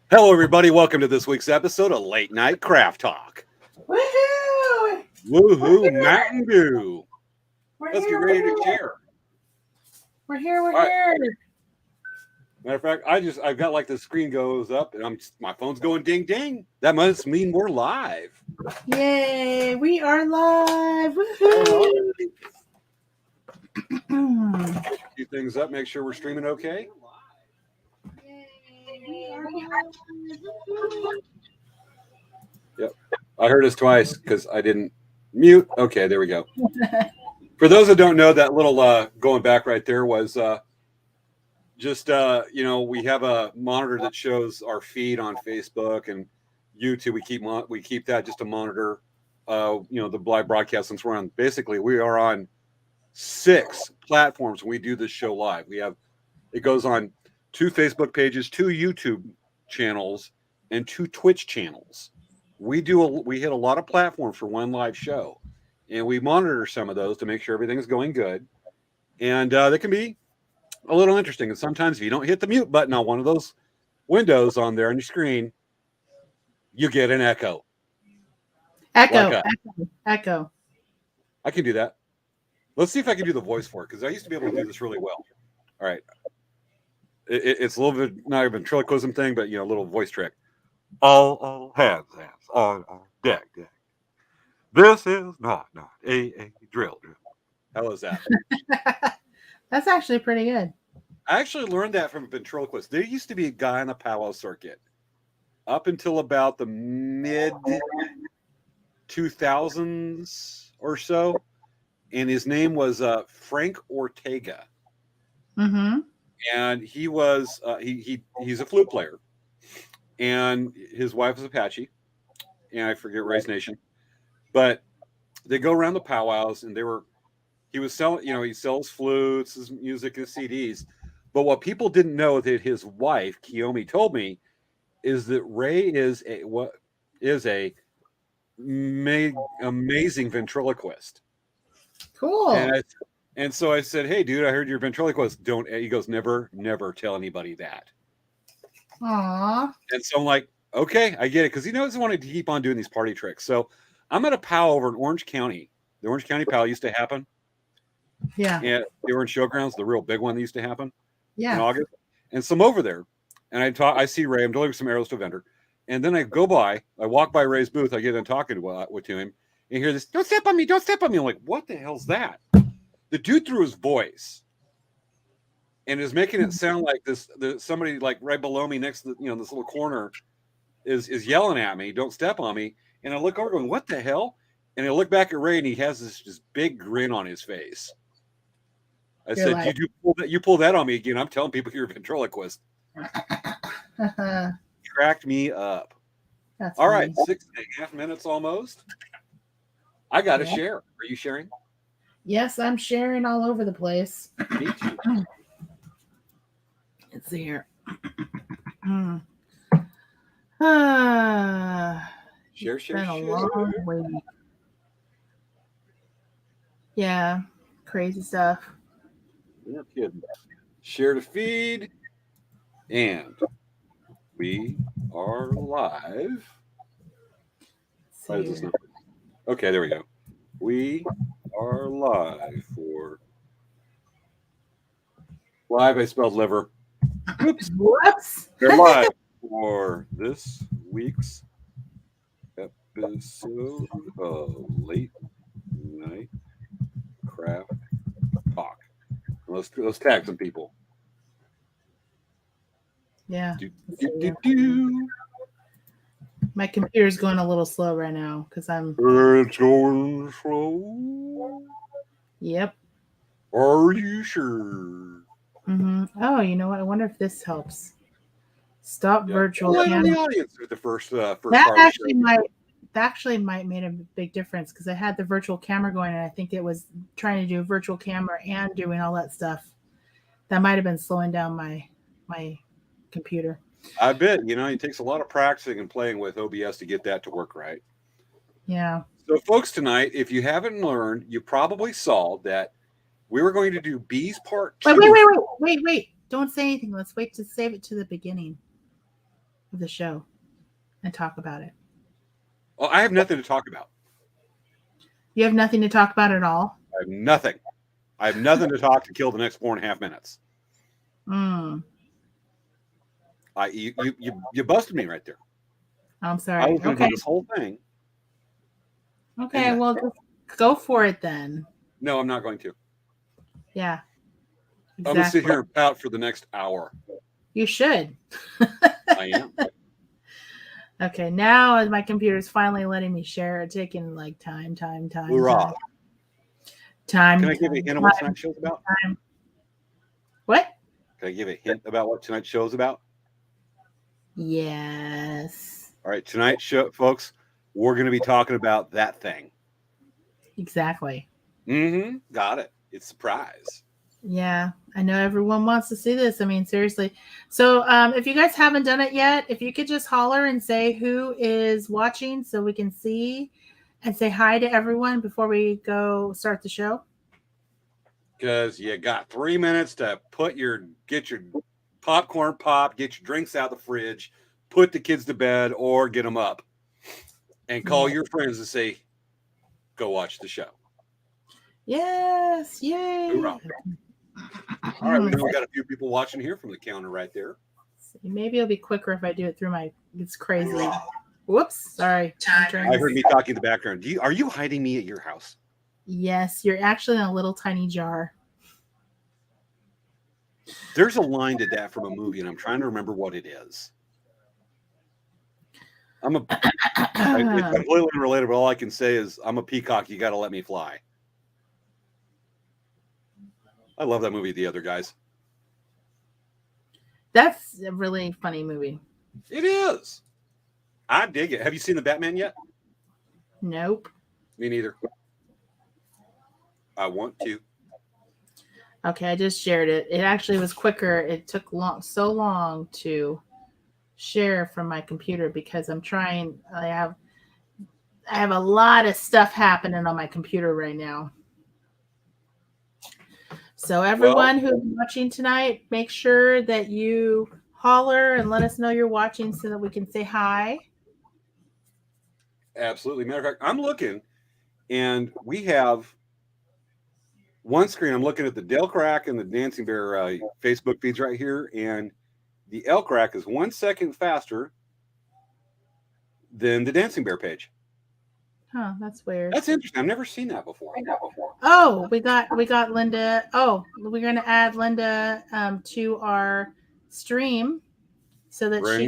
Hello, everybody. Welcome to this week's episode of Late Night Craft Talk. Woohoo! Woohoo, Mountain Dew. We're Let's get here, ready we're to here. share. We're here, we're All right. here. Matter of fact, I've got like the screen goes up and my phone's going ding ding. That must mean we're live. Yay, we are live. Woohoo! Get a few things up, make sure we're streaming okay. Yep. I heard us twice because I didn't mute. Okay, there we go. For those that don't know, that little going back right there was just we have a monitor that shows our feed on Facebook and YouTube. We keep that just to monitor the live broadcast. Since we're on, basically we are on 6 platforms when we do this show live. It goes on 2 Facebook pages, 2 YouTube channels, and 2 Twitch channels. We hit a lot of platforms for one live show, and we monitor some of those to make sure everything's going good. And they can be a little interesting. And sometimes if you don't hit the mute button on one of those windows on there on your screen, you get an echo. Echo. I can do that. Let's see if I can do the voice for it, because I used to be able to do this really well. All right. It's a little bit not a ventriloquism thing, but a little voice trick. All hands on deck. This is not a drill. How is that? That's actually pretty good. I actually learned that from a ventriloquist. There used to be a guy on the powwow circuit up until about the mid 2000s or so, and his name was Frank Ortega. Mm-hmm. And he was he's a flute player, and his wife was Apache, and I forget Ray's Nation, but they go around the powwows, and he was selling, he sells flutes, his music, his CDs. But what people didn't know that his wife Kiyomi told me is that Ray is a amazing ventriloquist. Cool. And so I said, "Hey, dude, I heard you're a ventriloquist. Don't." He goes, "Never tell anybody that." Aww. And so I'm like, "Okay, I get it," because he doesn't want to keep on doing these party tricks. So I'm at a POW over in Orange County. The Orange County POW used to happen. Yeah. And they were in Showgrounds, the real big one that used to happen in Yeah. August. And so I'm over there, and I see Ray. I'm delivering some arrows to a vendor, and then I walk by Ray's booth. I get in talking to him, and hear this, "Don't step on me! Don't step on me!" I'm like, "What the hell's that?" The dude threw his voice and is making it sound like somebody like right below me next to this little corner is yelling at me, "Don't step on me." And I look over going, "What the hell?" And I look back at Ray, and he has this big grin on his face. I said, like, you pull that on me again, I'm telling people you're a ventriloquist." Cracked me up. That's all funny. Right, 6.5 minutes almost. I got to share. Are you sharing? Yes, I'm sharing all over the place. Me too. Let's see here. Share. Long way. Yeah, crazy stuff. You're kidding. Share to feed, and we are live. Okay, there we go. We are live for live. I spelled liver. Oops. Whoops. They're live for this week's episode of Late Night Craft Talk. Let's tag some people. Yeah. My computer's going a little slow right now because It's going slow. Yep. Are you sure? Mm-hmm. Oh, you know what? I wonder if this helps. Stop virtual camera. The audience for the first that actually might make a big difference because I had the virtual camera going and I think it was trying to do a virtual camera and doing all that stuff. That might have been slowing down my computer. I bet, it takes a lot of practicing and playing with OBS to get that to work right. Yeah. So, folks, tonight, if you haven't learned, you probably saw that we were going to do B's part 2. Wait. Don't say anything. Let's wait to save it to the beginning. of the show and talk about it. Well, I have nothing to talk about. You have nothing to talk about at all? I have nothing. I have nothing to talk to kill the next 4.5 minutes. You busted me right there. I'm sorry. I was going to do this whole thing. Okay, well, just go for it then. No, I'm not going to. Yeah. Exactly. I'm going to sit here and pout for the next hour. You should. I am. Okay, now my computer's finally letting me share. It's taking like time. Hoorah. Time. Can I give a hint of what tonight's show's about? What? Can I give a hint about what tonight's show's about? Yes. All right, tonight's show, folks, we're going to be talking about that thing. Exactly. Mm-hmm. Got it. It's a surprise. Yeah, I know everyone wants to see this. I mean, seriously. So if you guys haven't done it yet, if you could just holler and say who is watching so we can see and say hi to everyone before we go start the show. Because you got 3 minutes to get your popcorn popped, get your drinks out of the fridge, put the kids to bed, or get them up. And call your friends and say, go watch the show. Yes. Yay. Hoorah. All right, we know we got a few people watching here from the counter right there. Maybe it'll be quicker if I do it through it's crazy. Whoops, sorry. I heard me talking in the background. Are you hiding me at your house? Yes, you're actually in a little tiny jar. There's a line to that from a movie, and I'm trying to remember what it is. It's completely unrelated, but all I can say is I'm a peacock. You got to let me fly. I love that movie, The Other Guys. That's a really funny movie. It is. I dig it. Have you seen the Batman yet? Nope. Me neither. I want to. Okay, I just shared it. It actually was quicker. It took so long to share from my computer because I have a lot of stuff happening on my computer right now. So everyone who's watching tonight, make sure that you holler and let us know you're watching so that we can say hi. Absolutely. Matter of fact, I'm looking, and we have one screen. I'm looking at the Elk Rack and the Dancing Bear Facebook feeds right here, and the Elk Rack is 1 second faster than the Dancing Bear page. Huh, that's weird. That's interesting. I've never seen that before. Oh, we got Linda. Oh, we're gonna add Linda to our stream so that she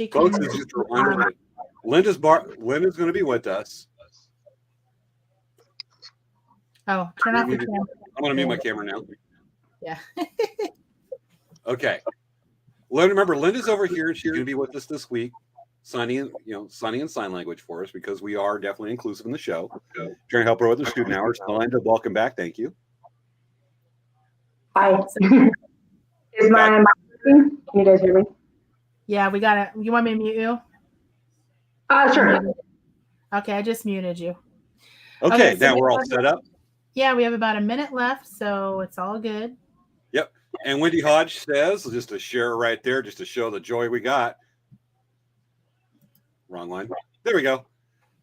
can. Folks, it's just a reminder that Linda's going to be with us. Oh, turn off your camera. I'm going to mute my camera now. Yeah. Okay. Remember, Linda's over here, and she's going to be with us this week, signing in sign language for us because we are definitely inclusive in the show. Trying to help her with her student hours. Linda, welcome back. Thank you. Hi. Is my mic working? Can you guys hear me? Yeah, we got it. You want me to mute you? Sure. Okay, I just muted you. Okay, now we're all set up. Yeah, we have about a minute left, so it's all good. Yep. And Wendy Hodge says, just to share right there, just to show the joy we got. Wrong line. There we go.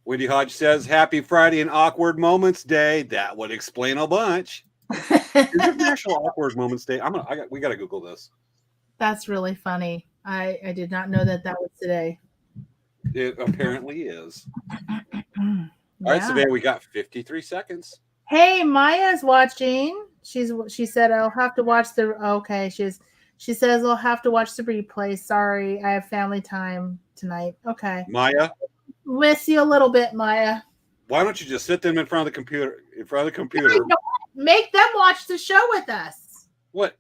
Wendy Hodge says, Happy Friday and Awkward Moments Day. That would explain a bunch. Is it National Awkward Moments Day? We got to Google this. That's really funny. I did not know that was today. It apparently is. Yeah. All right, Savannah, we got 53 seconds. Hey, Maya's watching. She said I'll have to watch she says I'll have to watch the replay. Sorry, I have family time tonight. Okay. Maya. Miss you a little bit, Maya. Why don't you just sit them in front of the computer? Make them watch the show with us. What,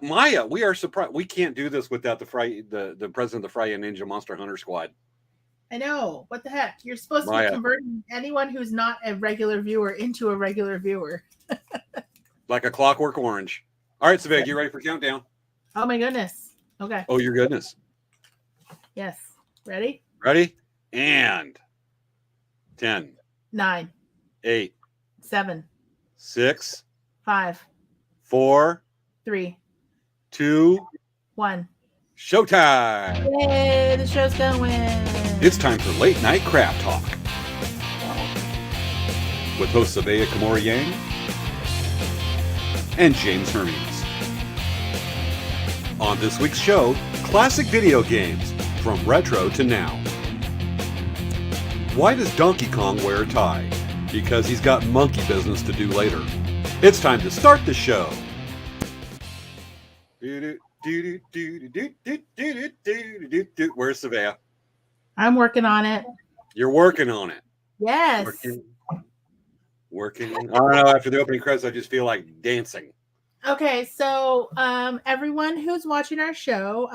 Maya? We are surprised. We can't do this without the president of the Friday Ninja Monster Hunter Squad. I know. What the heck? You're supposed to be converting anyone who's not a regular viewer into a regular viewer. Like a Clockwork Orange. All right, Savannah, you ready for countdown? Oh my goodness. Okay. Oh, your goodness. Yes. Ready? Ready? And 10, 9, 8, 7, 6, 5, 4, 3, 2, 1. Showtime! Yay, the show's going. It's time for Late Night Craft Talk with hosts Savea Kamori Yang and James Hermes. On this week's show, classic video games from retro to now. Why does Donkey Kong wear a tie? Because he's got monkey business to do later. It's time to start the show. Where's Savea? I'm working on it. You're working on it. Yes. Working. I don't know. After the opening credits, I just feel like dancing. Okay, so everyone who's watching our show,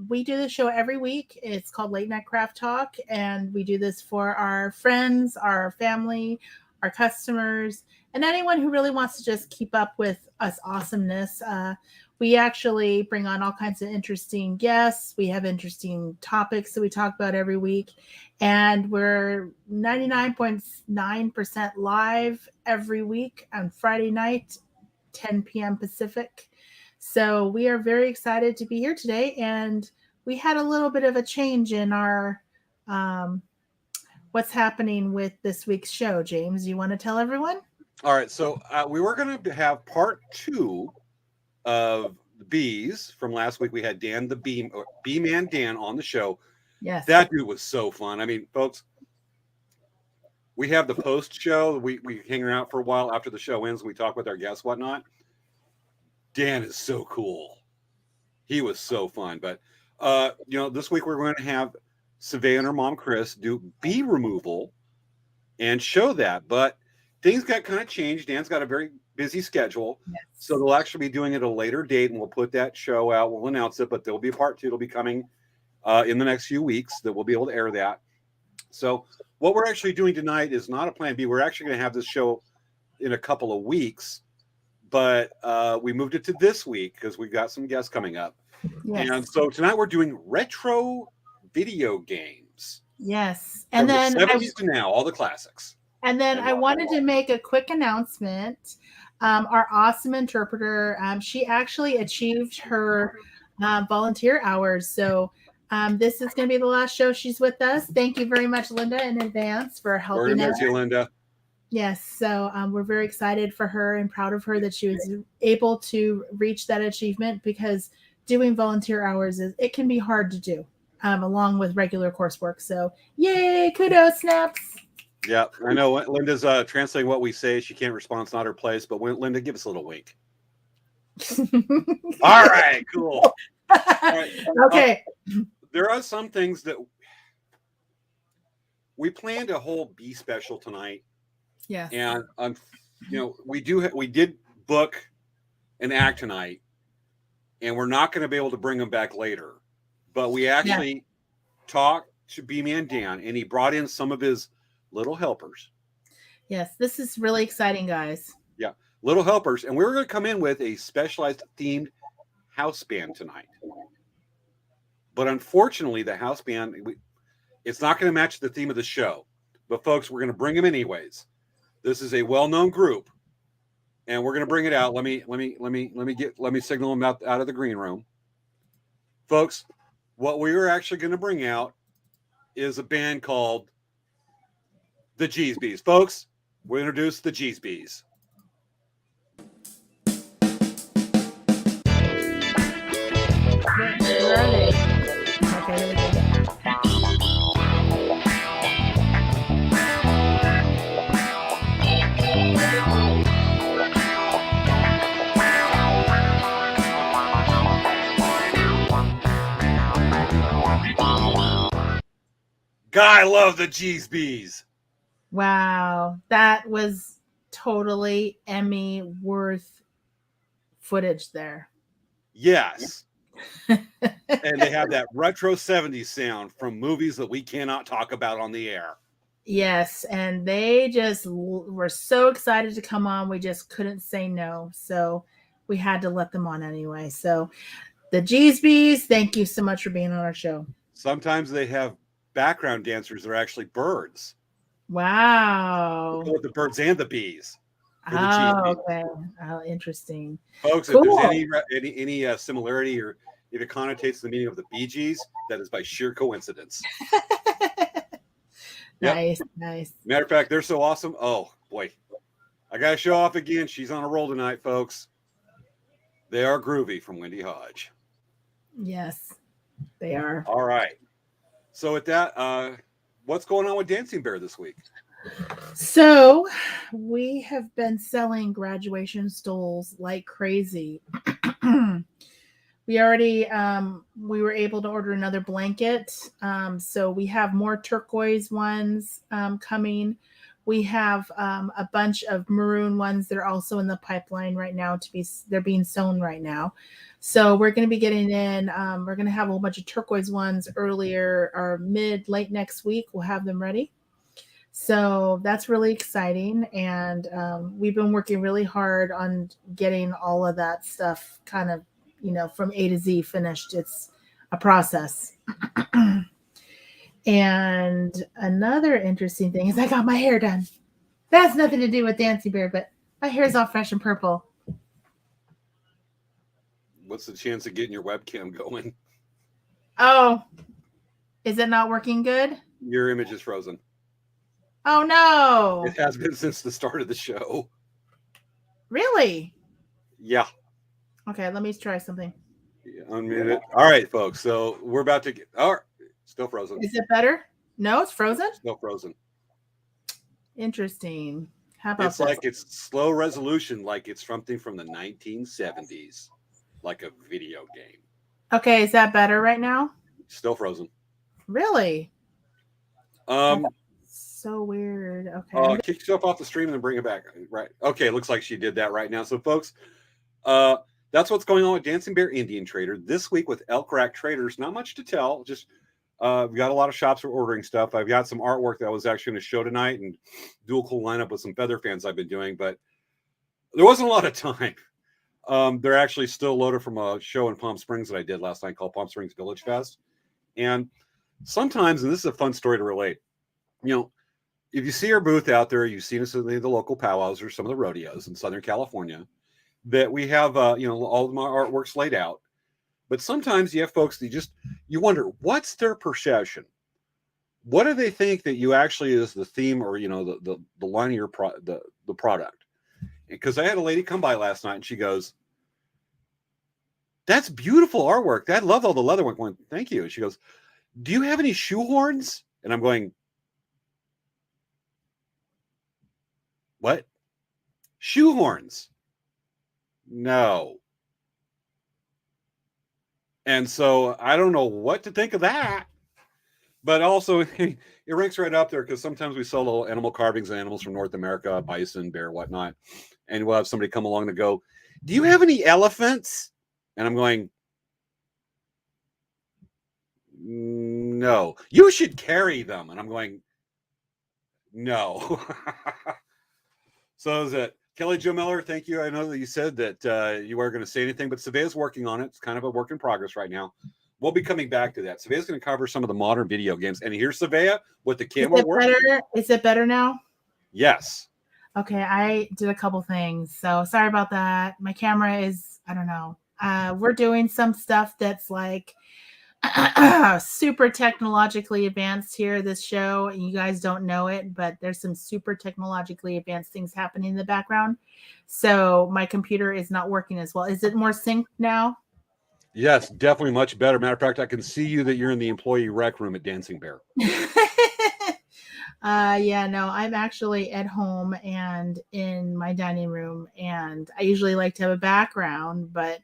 we do the show every week. It's called Late Night Craft Talk, and we do this for our friends, our family, our customers, and anyone who really wants to just keep up with us awesomeness. We actually bring on all kinds of interesting guests. We have interesting topics that we talk about every week, and we're 99.9% live every week on Friday night, 10 p.m. Pacific. So we are very excited to be here today, and we had a little bit of a change in our what's happening with this week's show. James, you want to tell everyone? All right, so we were going to have part 2 of the Bees from last week. We had Dan the Bee-Man Dan on the show. Yes. That dude was so fun. I mean, folks, we have the post show. We hang around for a while after the show ends and we talk with our guests, whatnot. Dan is so cool. He was so fun. But this week we're going to have Savea and her mom Chris do bee removal and show that. But things got kind of changed. Dan's got a very busy schedule. Yes. So they'll actually be doing it at a later date, and we'll put that show out. We'll announce it, but there'll be a part 2. It'll be coming in the next few weeks that we'll be able to air that. So what we're actually doing tonight is not a plan B. We're actually going to have this show in a couple of weeks, but we moved it to this week because we've got some guests coming up. Yes. And so tonight we're doing retro video games. Yes. And from then the 70s to now, all the classics. And then I wanted to make a quick announcement. Our awesome interpreter, she actually achieved her volunteer hours. So this is going to be the last show she's with us. Thank you very much, Linda, in advance for helping us. Thank you, Linda. Yes. So we're very excited for her and proud of her that she was able to reach that achievement, because doing volunteer hours it can be hard to do along with regular coursework. So yay, kudos, snaps. Yeah, I know Linda's translating what we say. She can't respond. It's not her place. But Linda, give us a little wink. All right, cool. All right. Okay. There are some things that we planned a whole bee special tonight. Yes. And we did book an act tonight, and we're not going to be able to bring them back later. But we actually talked to B-Man Dan, and he brought in some of his little helpers. Yes, this is really exciting, guys. Yeah, little helpers. And we're going to come in with a specialized themed house band tonight. But unfortunately, the house band, it's not going to match the theme of the show. But folks, we're going to bring them anyways. This is a well-known group, and we're going to bring it out. Let me signal them out of the green room. Folks, what we are actually going to bring out is a band called the G's Bees. Folks, we'll introduce the G's Bees. Where are they? Okay, there we go. God, I love the G's Bees. Wow, that was totally Emmy worth footage there. Yes. And they have that retro 70s sound from movies that we cannot talk about on the air. Yes, and they just were so excited to come on. We just couldn't say no. So we had to let them on anyway. So the G's Bees, thank you so much for being on our show. Sometimes they have background dancers that are actually birds. Wow. With the birds and the bees. Oh, okay. Oh, interesting. Folks, cool. If there's any similarity or if it connotates the meaning of the Bee Gees, that is by sheer coincidence. Nice, nice. Matter of fact, they're so awesome. Oh boy, I gotta show off again. She's on a roll tonight, folks. They are groovy from Wendy Hodge. Yes, they are. All right. So with that, what's going on with Dancing Bear this week? So we have been selling graduation stoles like crazy. We already we were able to order another blanket. So we have more turquoise ones coming. We have a bunch of maroon ones that are also in the pipeline right now they're being sewn right now. So we're going to be getting in. We're going to have a whole bunch of turquoise ones earlier or late next week. We'll have them ready. So that's really exciting. And we've been working really hard on getting all of that stuff kind of, from A to Z finished. It's a process. And another interesting thing is I got my hair done. That has nothing to do with Dancing Bear, but my hair is all fresh and purple. What's the chance of getting your webcam going? Oh, is it not working good? Your image is frozen. Oh, no. It has been since the start of the show. Really? Yeah. Okay, let me try something. Unmute it. All right, folks. So we're about to get. All right. Still frozen. Is it better? No, it's frozen? Still frozen. Interesting. How about it's this? like it's slow resolution, like it's something from the 1970s, like a video game. Okay, is that better right now? Still frozen. Really? Um. So weird. Okay. Kick yourself off the stream and then bring it back. Right. Okay. Looks like she did that right now. So, folks, that's what's going on with Dancing Bear Indian Trader this week with Elk Rack Traders. Not much to tell. Just we've got a lot of shops are ordering stuff. I've got some artwork that I was actually going to show tonight and do a cool lineup with some feather fans I've been doing, but there wasn't a lot of time. They're actually still loaded from a show in Palm Springs that I did last night called Palm Springs Village Fest. And sometimes, and this is a fun story to relate, if you see our booth out there, you've seen us at the local powwows or some of the rodeos in Southern California, that we have, all of my artworks laid out. But sometimes you have folks that you wonder, what's their perception? What do they think that you actually is the theme or, the line of your the product? Because I had a lady come by last night and she goes, that's beautiful artwork. I love all the leather work. Going, thank you. And she goes, do you have any shoehorns? And I'm going, what? Shoehorns? No. And so I don't know what to think of that. But also, it ranks right up there because sometimes we sell little animal carvings of animals from North America, bison, bear, whatnot. And we'll have somebody come along to go, do you have any elephants? And I'm going, no. You should carry them. And I'm going, no. So is it. Kelly Jo Miller, thank you. I know that you said that you weren't going to say anything, but Savea's working on it. It's kind of a work in progress right now. We'll be coming back to that. Savea's going to cover some of the modern video games. And here's Savea with the camera work. Is it better now? Yes. Okay, I did a couple things. So sorry about that. My camera is, I don't know. We're doing some stuff that's like super technologically advanced here, this show. You guys don't know it, but there's some super technologically advanced things happening in the background. So my computer is not working as well. Is it more synced now? Yes, definitely much better. Matter of fact, I can see you that you're in the employee rec room at Dancing Bear. Yeah, no, I'm actually at home and in my dining room, and I usually like to have a background, but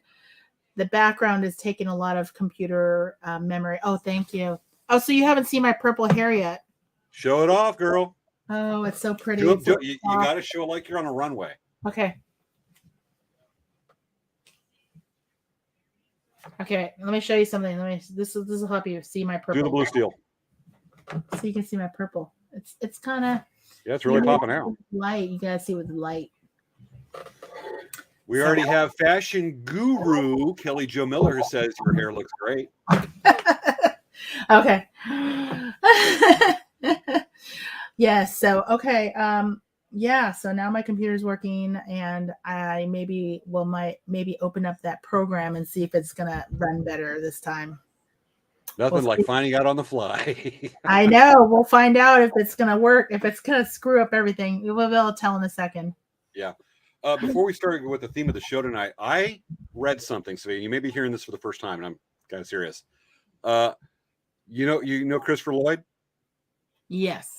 the background is taking a lot of computer memory. Oh, thank you. Oh, so you haven't seen my purple hair yet? Show it off, girl. Oh, it's so pretty. You got to show it like you're on a runway. Okay. Okay, let me show you something. This will help you see my purple. Do the blue steel. So you can see my purple. It's kind of, yeah, it's really popping out. Light. You gotta see with light. We already have fashion guru Kelly Jo Miller who says your hair looks great. Okay. Yes. So okay. yeah, so now my computer's working, and I maybe open up that program and see if it's gonna run better this time. Nothing like finding out on the fly. I know. We'll find out if it's gonna work. If it's gonna screw up everything, we will be able to tell in a second. Yeah. Before we start with the theme of the show tonight, I read something. So you may be hearing this for the first time, and I'm kind of serious. You know Christopher Lloyd? Yes.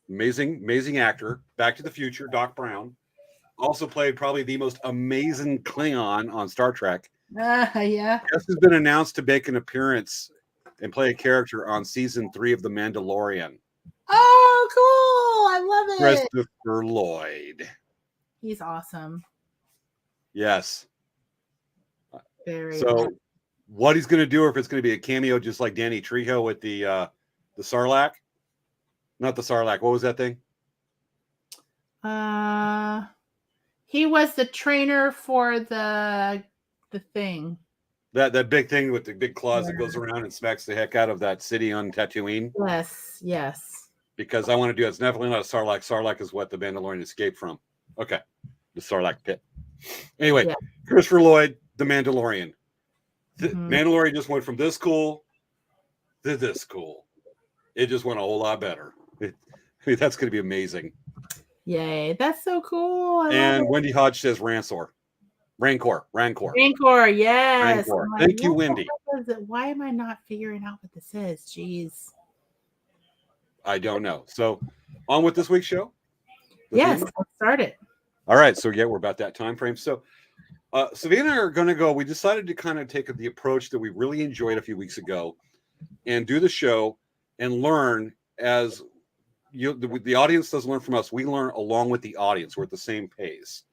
Amazing actor. Back to the Future, Doc Brown. Also played probably the most amazing Klingon on Star Trek. Yeah. Guest has been announced to make an appearance and play a character on season 3 of The Mandalorian. Oh, cool! I love it. Christopher Lloyd. He's awesome. Yes. Very. So, awesome. What he's going to do, or if it's going to be a cameo, just like Danny Trejo with the Sarlacc. Not the Sarlacc. What was that thing? He was the trainer for the thing. That big thing with the big claws that goes around and smacks the heck out of that city on Tatooine. Yes. Because I want to do it. It's definitely not a Sarlacc. Sarlacc is what the Mandalorian escaped from. Okay. The Sarlacc pit. Anyway, yeah. Christopher Lloyd, the Mandalorian. Mandalorian just went from this cool to this cool. It just went a whole lot better. That's going to be amazing. Yay. That's so cool. And Wendy Hodge says Rancor. Rancor, yes. Rancor. Thank you, Wendy. Why am I not figuring out what this is? Jeez. I don't know. So, on with this week's show? Yes, let's start it. All right. So, yeah, we're about that time frame. So, Savannah and I are going to go. We decided to kind of take the approach that we really enjoyed a few weeks ago and do the show and learn as the audience does learn from us. We learn along with the audience. We're at the same pace.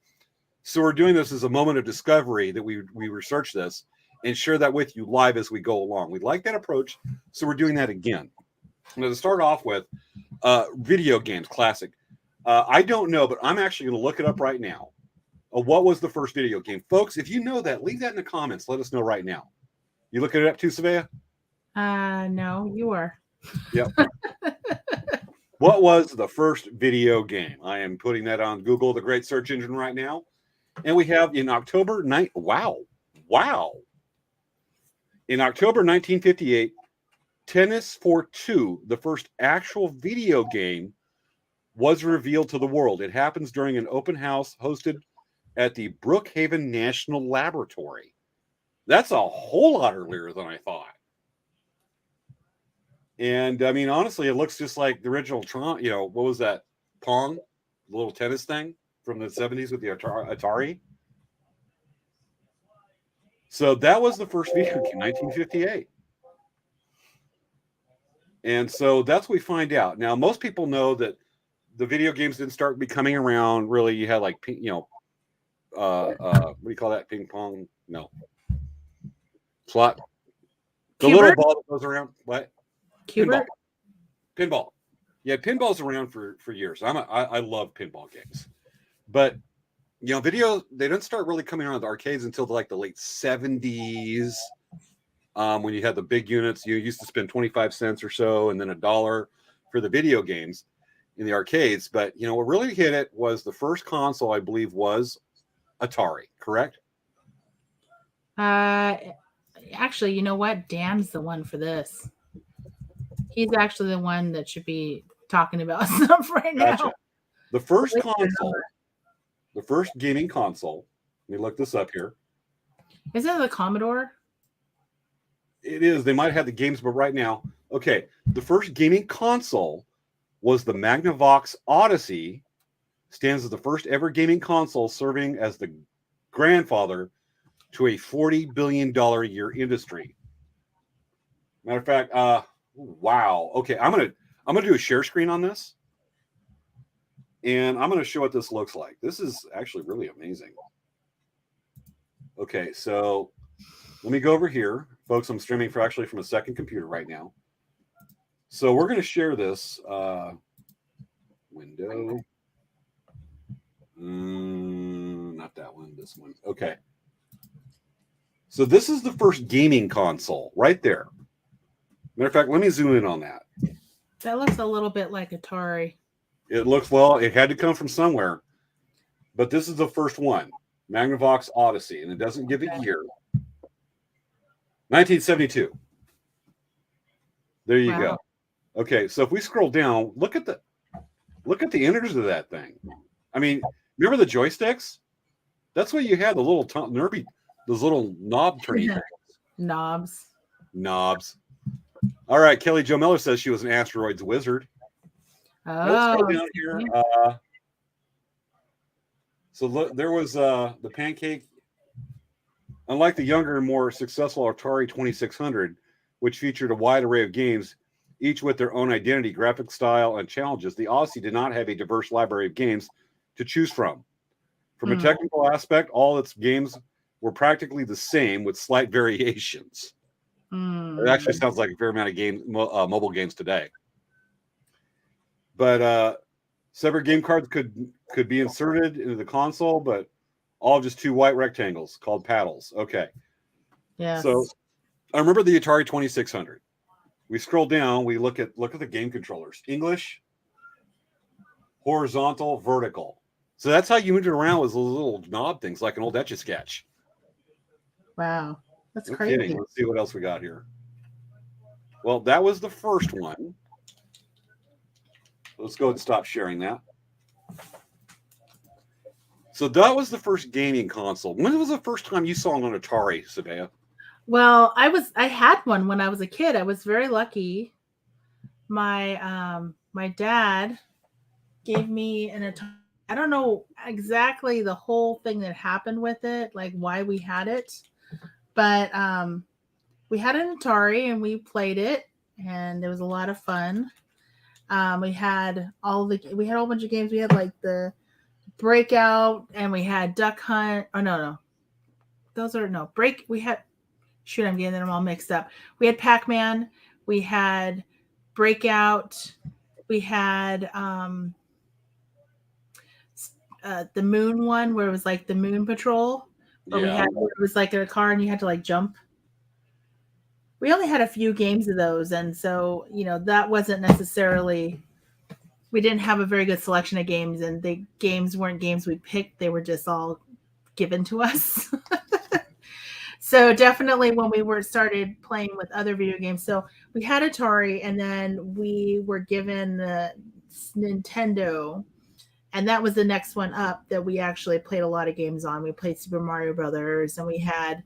So we're doing this as a moment of discovery that we research this and share that with you live as we go along. We like that approach, so we're doing that again. Now, to start off with, video games, classic. I don't know, but I'm actually going to look it up right now. What was the first video game? Folks, if you know that, leave that in the comments. Let us know right now. You looking it up too, Savea? No, you are. Yep. What was the first video game? I am putting that on Google, the great search engine right now. And we have in October, wow. In October 1958, Tennis for Two, the first actual video game, was revealed to the world. It happens during an open house hosted at the Brookhaven National Laboratory. That's a whole lot earlier than I thought. And I mean, honestly, it looks just like the original Tron. You know, what was that? Pong, the little tennis thing from the 70s with the Atari. So that was the first video game, 1958. And so that's what we find out. Now, most people know that the video games didn't start becoming around. Really, you had like, what do you call that? Ping pong? No. Slot. The little ball that goes around. What? Pinball. Yeah, pinball's around for years. I love pinball games. But, they didn't start really coming around the arcades until like the late 70s. When you had the big units, you used to spend 25 cents or so and then $1 for the video games in the arcades. But, what really hit it was the first console, I believe, was Atari, correct? Actually, you know what? Dan's the one for this. He's actually the one that should be talking about stuff right now. Gotcha. The first console, the first gaming console, let me look this up here. Is it the Commodore? It is. They might have the games, but right now, okay. The first gaming console was the Magnavox Odyssey. Stands as the first ever gaming console, serving as the grandfather to a $40 billion a year industry. Matter of fact, wow. Okay, I'm gonna do a share screen on this, and I'm gonna show what this looks like. This is actually really amazing. Okay, so let me go over here, folks. I'm streaming from a second computer right now. So we're gonna share this window. Not that one. This one. Okay. So this is the first gaming console right there. Matter of fact, let me zoom in on that. That looks a little bit like Atari. It looks, well, it had to come from somewhere. But this is the first one, Magnavox Odyssey, and it doesn't give a year. 1972. There you Wow. go. Okay, so if we scroll down, look at the innards of that thing. I mean, remember the joysticks? That's what you had, the little nervy, those little knob turning things. Knobs. All right, Kelly Jo Miller says she was an asteroids wizard. Let's go Oh, down here. So look, there was the Pancake. Unlike the younger and more successful Atari 2600, which featured a wide array of games, each with their own identity, graphic style, and challenges, the Odyssey did not have a diverse library of games to choose from. From a technical aspect, all its games were practically the same with slight variations. It actually sounds like a fair amount of games, mobile games today. But separate game cards could be inserted into the console, but all just two white rectangles called paddles. Okay. yes. So I remember the Atari 2600. We scroll down, we look at the game controllers. English, horizontal, vertical. So that's how you moved it around with those little knob things like an old Etch-a-Sketch. Wow. That's No crazy. kidding. Let's see what else we got here. Well, that was the first one. Let's go and stop sharing that. So that was the first gaming console. When was the first time you saw it on Atari, Sabea? Well, I had one when I was a kid. I was very lucky. My my dad gave me an Atari. I don't know exactly the whole thing that happened with it, like why we had it, but we had an Atari and we played it, and it was a lot of fun. We had a whole bunch of games. We had like the Breakout, and we had Duck Hunt. Oh no, we had. Shoot, I'm getting them all mixed up. We had Pac-Man. We had Breakout. We had the Moon one, where it was like the Moon Patrol. Or Yeah. it was like a car and you had to like jump. We only had a few games of those, and so that wasn't necessarily. We didn't have a very good selection of games, and the games weren't games we picked. They were just all given to us. So definitely when we started playing with other video games. So we had Atari, and then we were given the Nintendo, and that was the next one up that we actually played a lot of games on. We played Super Mario Brothers, and we had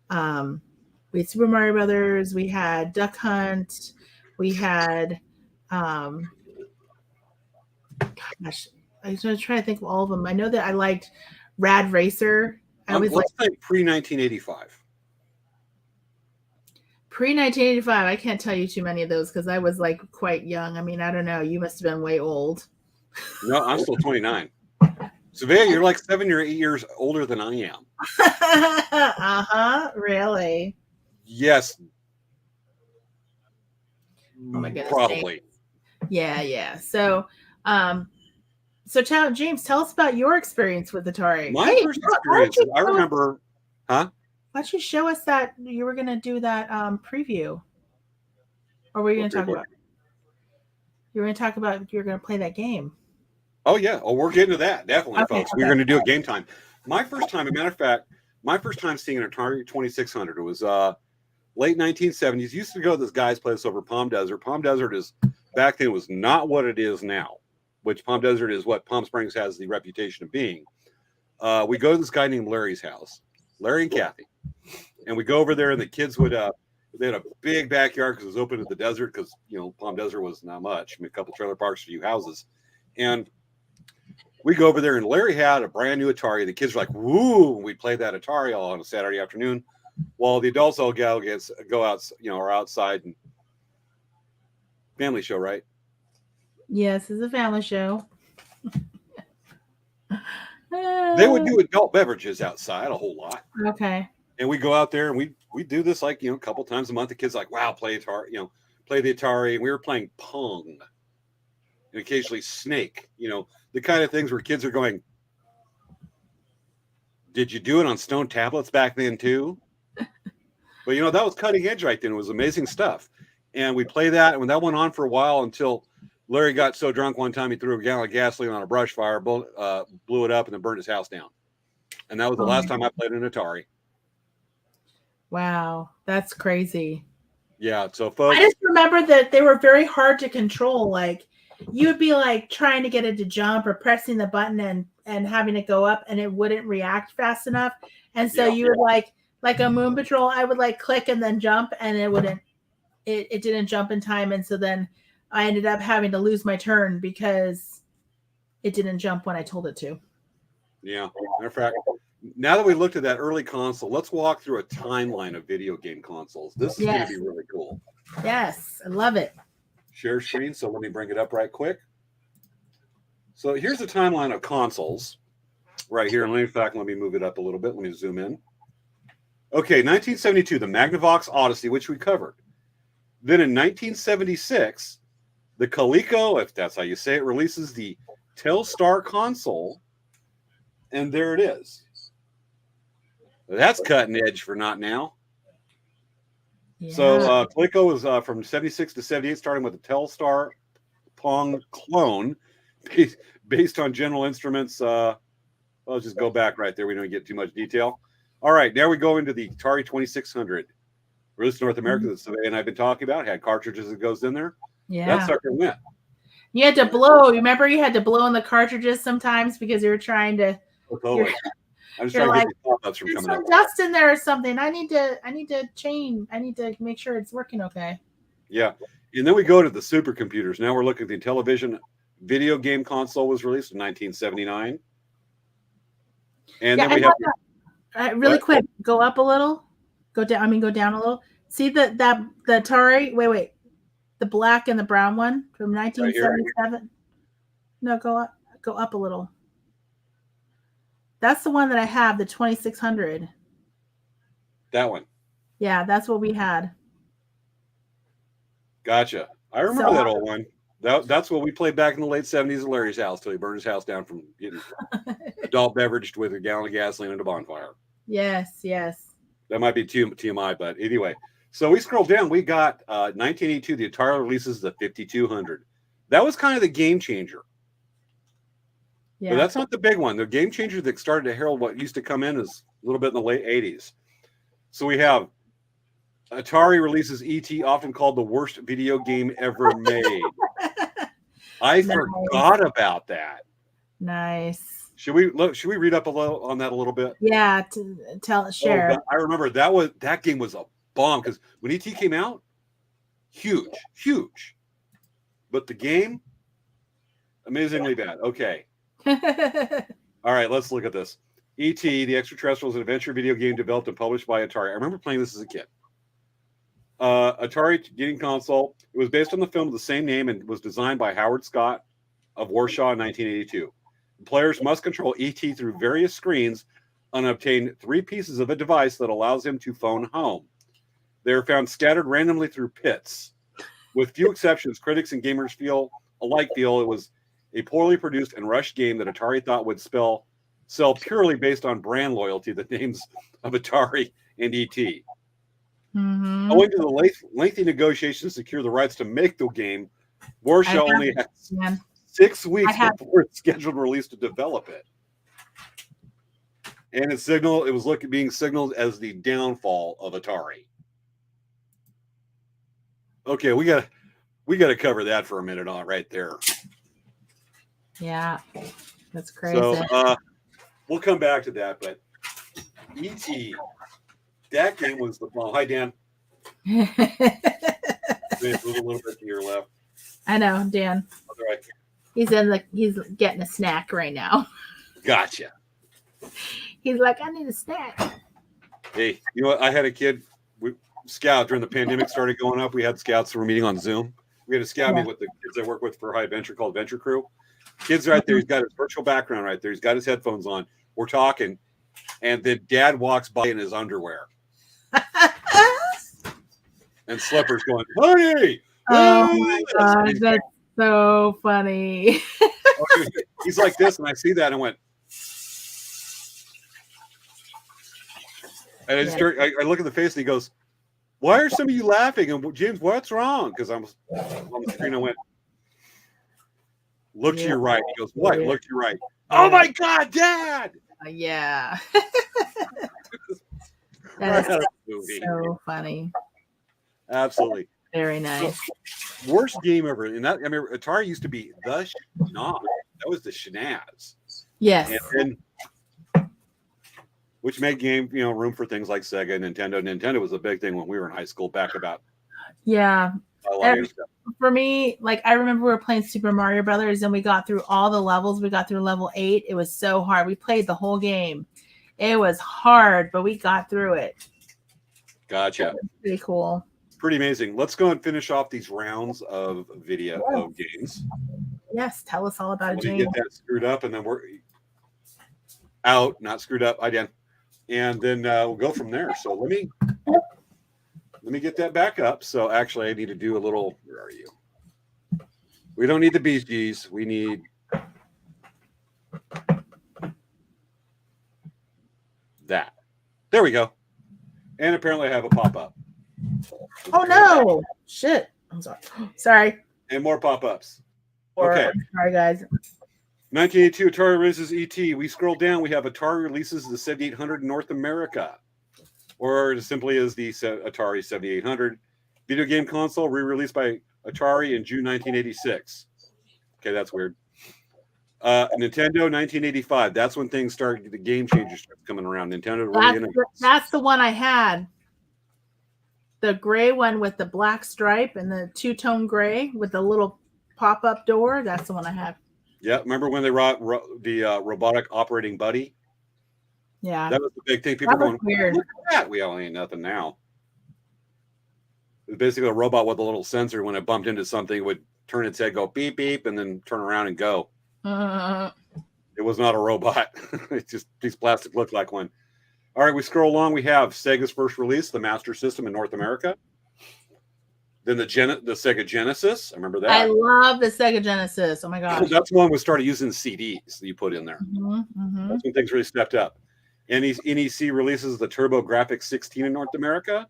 Super Mario Brothers, we had Duck Hunt, we had gosh, I was trying to think of all of them. I know that I liked Rad Racer. Let's think pre-1985. Pre-1985, I can't tell you too many of those because I was like quite young. I mean, I don't know. You must have been way old. No, I'm still 29. Savannah, you're like 7 or 8 years older than I am. Really? Yes. Oh my goodness. Probably. Yeah. So, James, tell us about your experience with Atari. My first experience, I remember, huh? Why don't you show us that you were going to do that preview? Or were you going to talk about? You were going to talk about you're going to play that game. Oh, yeah. Oh, we're getting to that. Definitely, okay, folks. We're going to do a game time. My first time, as a matter of fact, seeing an Atari 2600, it was late 1970s. Used to go to this guy's place over Palm Desert. Palm Desert is, back then, was not what it is now, which Palm Desert is what Palm Springs has the reputation of being. We go to this guy named Larry's house, Larry and Kathy. And we go over there, and the kids would, they had a big backyard because it was open to the desert because, Palm Desert was not much. I mean, a couple trailer parks, a few houses. And we go over there, and Larry had a brand new Atari. The kids were like, woo, and we played that Atari all on a Saturday afternoon while the adults all go out, are outside. And family show, right? Yes, it's a family show. They would do adult beverages outside a whole lot. Okay. And we go out there and we do this like, a couple times a month. The kids are like, wow, play Atari, play the Atari. And we were playing Pong and occasionally Snake, the kind of things where kids are going, did you do it on stone tablets back then too? But, that was cutting edge right then. It was amazing stuff. And we play that. And when that went on for a while until Larry got so drunk one time he threw a gallon of gasoline on a brush fire, blew it up, and then burned his house down. And that was the last time I played an Atari. Wow, that's crazy. Yeah, so folks, I just remember that they were very hard to control. Like you would be like trying to get it to jump or pressing the button and having it go up, and it wouldn't react fast enough. And so you would like a Moon Patrol, I would like click and then jump, and it wouldn't. It didn't jump in time, and so then I ended up having to lose my turn because it didn't jump when I told it to. Yeah. Matter of fact, now that we looked at that early console, let's walk through a timeline of video game consoles. This is going to be really cool. Yes, I love it. Share screen, so let me bring it up right quick. So here's the timeline of consoles right here. And in fact, let me move it up a little bit. Let me zoom in. Okay, 1972, the Magnavox Odyssey, which we covered. Then in 1976, the Coleco, if that's how you say it, releases the Telstar console. And there it is. That's cutting edge for not now. Yeah. So Coleco was from 76 to 78, starting with the Telstar Pong clone based on General Instruments. I'll just go back right there. We don't get too much detail. All right, now we go into the Atari 2600. Released in North America, that Savannah and I've been talking about. Had cartridges that goes in there. Yeah. That sucker went. You had to blow. Remember, you had to blow in the cartridges sometimes because you were trying to. Oh, totally. I'm just trying to get these pop-ups from There's coming some up. dust in there or something. I need to change. I need to make sure it's working okay. Yeah, and then we go to the supercomputers. Now we're looking at the Television video game console was released in 1979. And then we have really quick. Go up a little. Go down. Go down a little. See the Atari. Wait. The black and the brown one from 1977. Right, no, go up. Go up a little. That's the one that I have. The 2600. That one. Yeah, that's what we had. Gotcha. I remember that old one. That's what we played back in the late 70s at Larry's house till he burned his house down from getting adult beveraged with a gallon of gasoline and a bonfire. Yes. That might be TMI, but anyway. So we scrolled down. We got 1982. The Atari releases the 5200. That was kind of the game changer. Yeah. But that's not the big one. The game changer that started to herald what used to come in is a little bit in the late 80s. So we have Atari releases E.T., often called the worst video game ever made. I forgot about that. Nice. Should we read up a little on that a little bit? Yeah, share. Oh, I remember that game was a bomb because when E.T. came out, huge. But the game, amazingly bad. Okay. All right, let's look at this. E.T., the Extraterrestrial, is an adventure video game developed and published by Atari. I remember playing this as a kid. Atari gaming console. It was based on the film of the same name and was designed by Howard Scott of Warsaw in 1982. Players must control E.T. through various screens and obtain 3 pieces of a device that allows him to phone home. They are found scattered randomly through pits. With few exceptions, critics and gamers feel it was a poorly produced and rushed game that Atari thought would sell purely based on brand loyalty, the names of Atari and E.T. Mm-hmm. Owing to the lengthy negotiations to secure the rights to make the game, Warsaw only had 6 weeks before its scheduled release to develop it. And it was being signaled as the downfall of Atari. Okay, we got to cover that for a minute on right there. Yeah, that's crazy. So we'll come back to that, but E.T., that game was the bomb. Hi, Dan. Move a little bit to your left. I know, Dan. Right. He's getting a snack right now. Gotcha. He's like, I need a snack. Hey, you know what? I had a kid, scout during the pandemic started going up. We had scouts who were meeting on Zoom. We had a scout meet with the kids I work with for High Venture called Venture Crew. Kid's right there. He's got his virtual background right there. He's got his headphones on. We're talking, and the dad walks by in his underwear and slippers, going, "Honey!" Oh my god, that's so funny. He's like this, and I see that and went, and I look at the face, and he goes, "Why are some of you laughing?" And James, what's wrong? Because I'm on the screen. I went, Look to Yeah. your right. He goes, what? Yeah. Look to your right. Oh my God, Dad! Yeah. That is so funny. Absolutely. Very nice. Worst game ever. And that, I mean, Atari used to be the schnoz. That was the schnaz. Yes. And which made game, room for things like Sega and Nintendo. Nintendo was a big thing when we were in high school back about Yeah. a lot of years ago. For me, like I remember we were playing Super Mario Brothers and we got through all the levels. We got through level 8. It was so hard. We played the whole game. It was hard, but we got through it. Gotcha. Pretty cool. Pretty amazing. Let's go and finish off these rounds of video of games. Yes, tell us all about it, Let me Jane. get that screwed up, and then we're out. Not screwed up. I did. And then we'll go from there. So let me get that back up. So actually, I need to do a little. Where are you? We don't need the BGs. We need that. There we go. And apparently, I have a pop-up. Oh no! Shit! I'm sorry. Sorry. And more pop-ups. Okay. Sorry, guys. 1982, Atari releases ET. We scroll down. We have Atari releases the 7800 in North America, or as simply as the Atari 7800 video game console, re-released by Atari in June 1986. Okay, that's weird. Nintendo 1985. That's when things started. The game changers started coming around. Nintendo. That's the one I had. The gray one with the black stripe and the two-tone gray with the little pop-up door. That's the one I have. Yeah, remember when they brought the robotic operating buddy? Yeah, that was the big thing. People going, weird. Look at that. We all ain't nothing now. It was basically a robot with a little sensor. When it bumped into something, it would turn its head, go beep beep, and then turn around and go. It was not a robot. It's just piece of plastic looked like one. All right, we scroll along. We have Sega's first release, the Master System in North America. Then the Sega Genesis. I remember that. I love the Sega Genesis. Oh my gosh. That's one we started using CDs that you put in there. Mm-hmm. That's when things really stepped up. NEC releases the Turbo Graphics 16 in North America.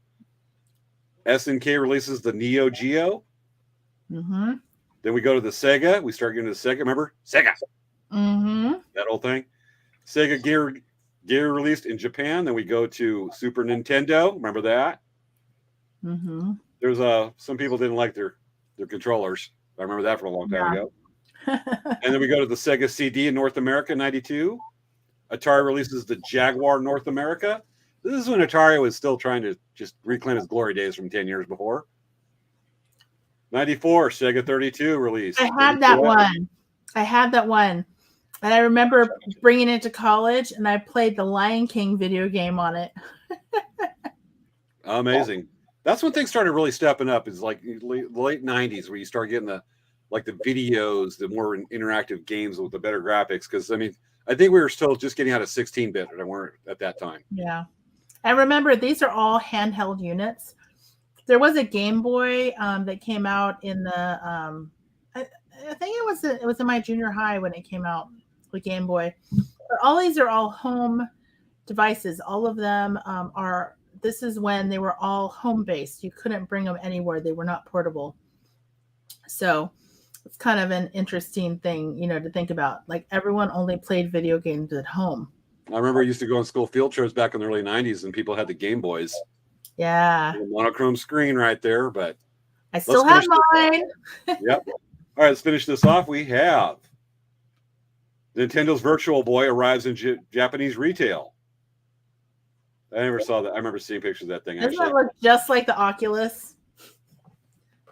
SNK releases the Neo Geo. Mm-hmm. Then we go to the Sega. We start getting to the Sega. Remember? Sega. Mm-hmm. That old thing. Sega Gear released in Japan. Then we go to Super Nintendo. Remember that? Mm-hmm. There's some people didn't like their controllers. I remember that from a long time ago. And then we go to the Sega CD in North America, 92. Atari releases the Jaguar North America. This is when Atari was still trying to just reclaim its glory days from 10 years before. 94, Sega 32 released. I had that one. And I remember bringing it to college, and I played the Lion King video game on it. Amazing. That's when things started really stepping up. Is like late 90s where you start getting the videos, the more interactive games with the better graphics. Because I think we were still just getting out of 16-bit, and weren't at that time. Yeah. And remember, these are all handheld units. There was a Game Boy that came out in the I think it was in my junior high when it came out, the Game Boy. But all these are all home devices. All of them are. This is when they were all home-based. You couldn't bring them anywhere. They were not portable. So it's kind of an interesting thing, to think about. Like everyone only played video games at home. I remember I used to go on school field trips back in the early 90s, and people had the Game Boys. Yeah. The monochrome screen right there, but I still have mine. Yep. All right, let's finish this off. We have Nintendo's Virtual Boy arrives in Japanese retail. I never saw that. I remember seeing pictures of that thing. Doesn't it look just like the Oculus?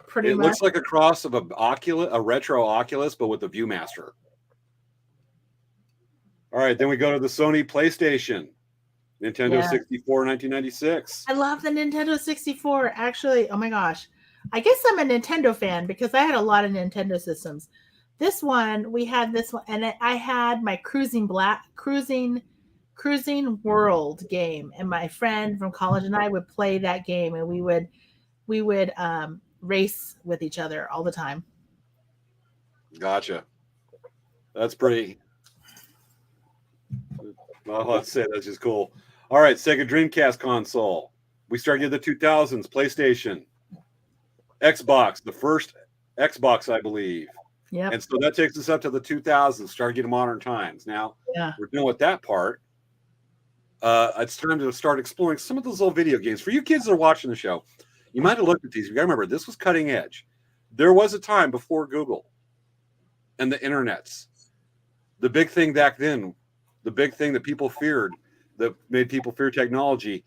Pretty much. It looks like a cross of a retro Oculus, but with the ViewMaster. All right, then we go to the Sony PlayStation. Nintendo 64, 1996. I love the Nintendo 64. Actually, oh my gosh. I guess I'm a Nintendo fan because I had a lot of Nintendo systems. We had this one, and I had my Cruising World game, and my friend from college and I would play that game, and we would race with each other all the time. Gotcha. That's pretty. Well, let's say that's just cool. All right, Sega Dreamcast console. We started in the 2000s. PlayStation, Xbox, the first Xbox, I believe. Yep. And so that takes us up to the 2000s, starting getting modern times. Now we're done with that part. It's time to start exploring some of those little video games. For you kids that are watching the show, you might have looked at these. You got to remember, this was cutting edge. There was a time before Google and the internets. The big thing back then, the big thing that people feared, that made people fear technology,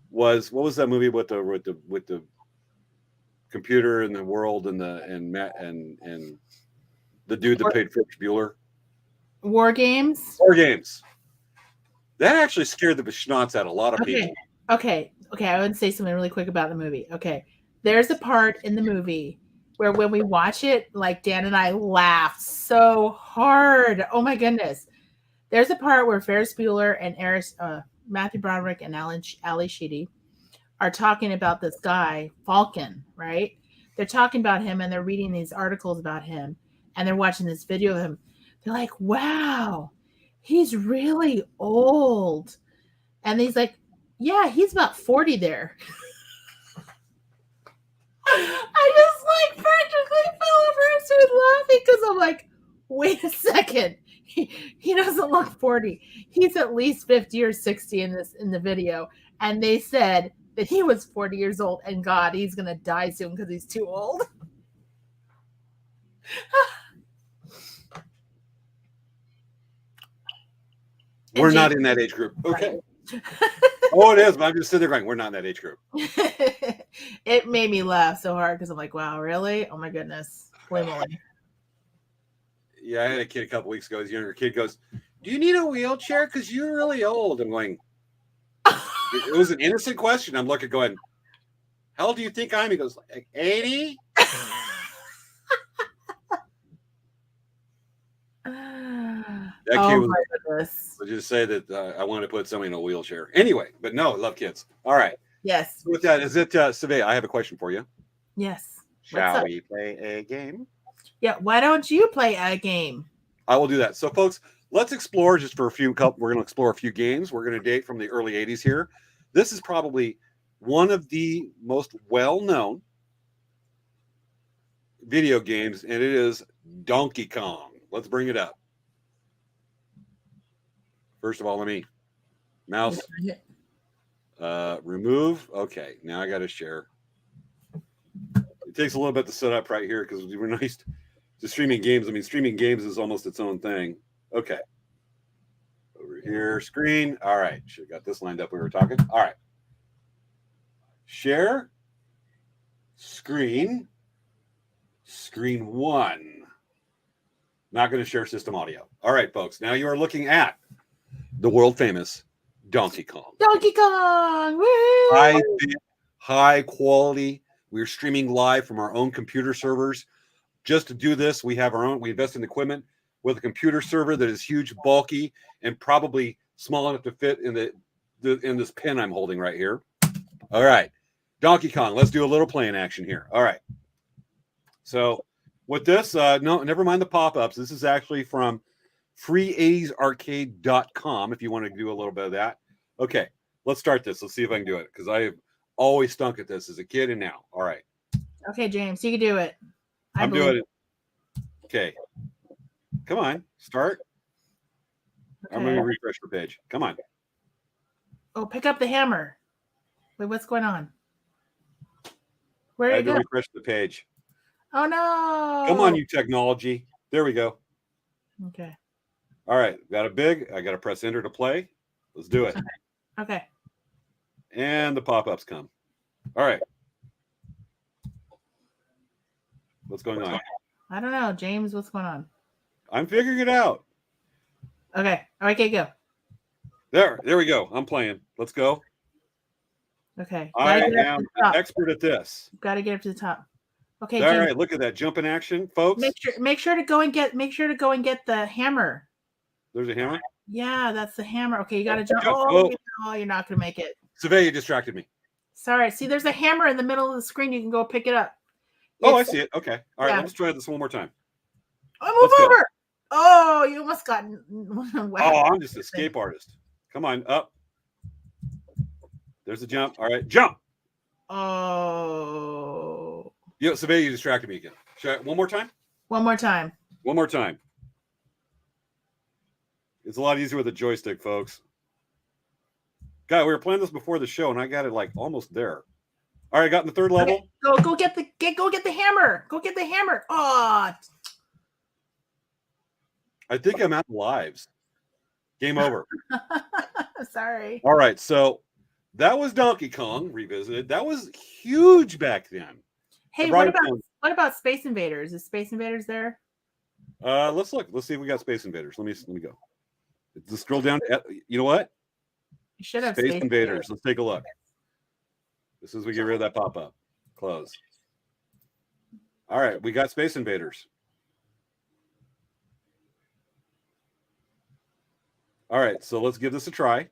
was what was that movie with the computer in the world and the dude that played Fritz Bueller? War Games. War Games. That actually scared the schnotz out of a lot of people. Okay. I would say something really quick about the movie. Okay. There's a part in the movie where when we watch it, like Dan and I laughed so hard. Oh my goodness. There's a part where Ferris Bueller and Matthew Broderick and Ali Sheedy are talking about this guy, Falcon, right? They're talking about him and they're reading these articles about him and they're watching this video of him. They're like, wow, he's really old. And he's like, yeah, he's about 40 there. I just like practically fell over and started laughing because I'm like, wait a second. He doesn't look 40. He's at least 50 or 60 in the video. And they said that he was 40 years old and God, he's going to die soon because he's too old. We're not in that age group. Okay. Oh, it is. But I'm just sitting there going, we're not in that age group. It made me laugh so hard because I'm like, wow, really? Oh my goodness. Holy moly. Yeah, I had a kid a couple weeks ago. His younger kid goes, do you need a wheelchair? Because you're really old. I'm going, it was an innocent question. I'm looking going, how old do you think I am? He goes, like 80? That kid was, let's just say that I wanted to put somebody in a wheelchair. Anyway, but no, I love kids. All right. Yes. So with that, is it, Savea, I have a question for you. Yes. Shall we play a game? Yeah, why don't you play a game? I will do that. So, folks, let's explore just for we're going to explore a few games. We're going to date from the early 80s here. This is probably one of the most well-known video games, and it is Donkey Kong. Let's bring it up. First of all, let me mouse remove. Okay, now I got to share. It takes a little bit to set up right here because we're nice to streaming games. I mean, streaming games is almost its own thing. Okay. Over here, screen. All right. Should have got this lined up. We were talking. All right. Share. Screen. Screen one. Not going to share system audio. All right, folks. Now you are looking at the world famous Donkey Kong. Donkey Kong. Woo! High quality. We're streaming live from our own computer servers. Just to do this, we invest in equipment with a computer server that is huge, bulky, and probably small enough to fit in in this pen I'm holding right here. All right. Donkey Kong. Let's do a little playing action here. All right. So with this, no, never mind the pop-ups. This is actually from free80sarcade.com if you want to do a little bit of that. Okay, let's start this. Let's see if I can do it because I have always stunk at this as a kid and now. All right. Okay, James, you can do it. I'm doing it. Okay. Come on, start. Okay. I'm going to refresh the page. Come on. Oh, pick up the hammer. Wait, what's going on? Where did it go? Refresh the page. Oh, no. Come on, you technology. There we go. Okay. All right. Got a big. I got to press enter to play. Let's do it. Okay. And the pop-ups come. All right. What's going on? I don't know. James, what's going on? I'm figuring it out. Okay. Okay, go. There we go. I'm playing. Let's go. Okay. I am an expert at this. Got to get up to the top. Okay. All James, right. Look at that jump in action, folks. Make sure to go and get the hammer. There's a hammer. Yeah, that's the hammer. Okay, you got to jump. Oh, you're not going to make it. Survey, you distracted me. Sorry. See, there's a hammer in the middle of the screen. You can go pick it up. Oh, I see it. Okay. All right. Let's try this one more time. Oh, move over. Oh, you almost got. Oh, I'm just an escape artist. Come on, up. There's a jump. All right, jump. Oh. Survey, you distracted me again. One more time? One more time. One more time. It's a lot easier with a joystick, folks. God, we were playing this before the show, and I got it like almost there. All right, I got in the third level. Okay, go get the hammer. Go get the hammer. Oh, I think I'm out of lives. Game over. sorry. All right, so that was Donkey Kong Revisited. That was huge back then. Hey, what about Space Invaders? Is Space Invaders there? Let's look. Let's see if we got Space Invaders. Let me go. Just scroll down. You know what? You should have Space Invaders. Let's take a look. This is we get rid of that pop-up. Close. All right, we got Space Invaders. All right, so let's give this a try.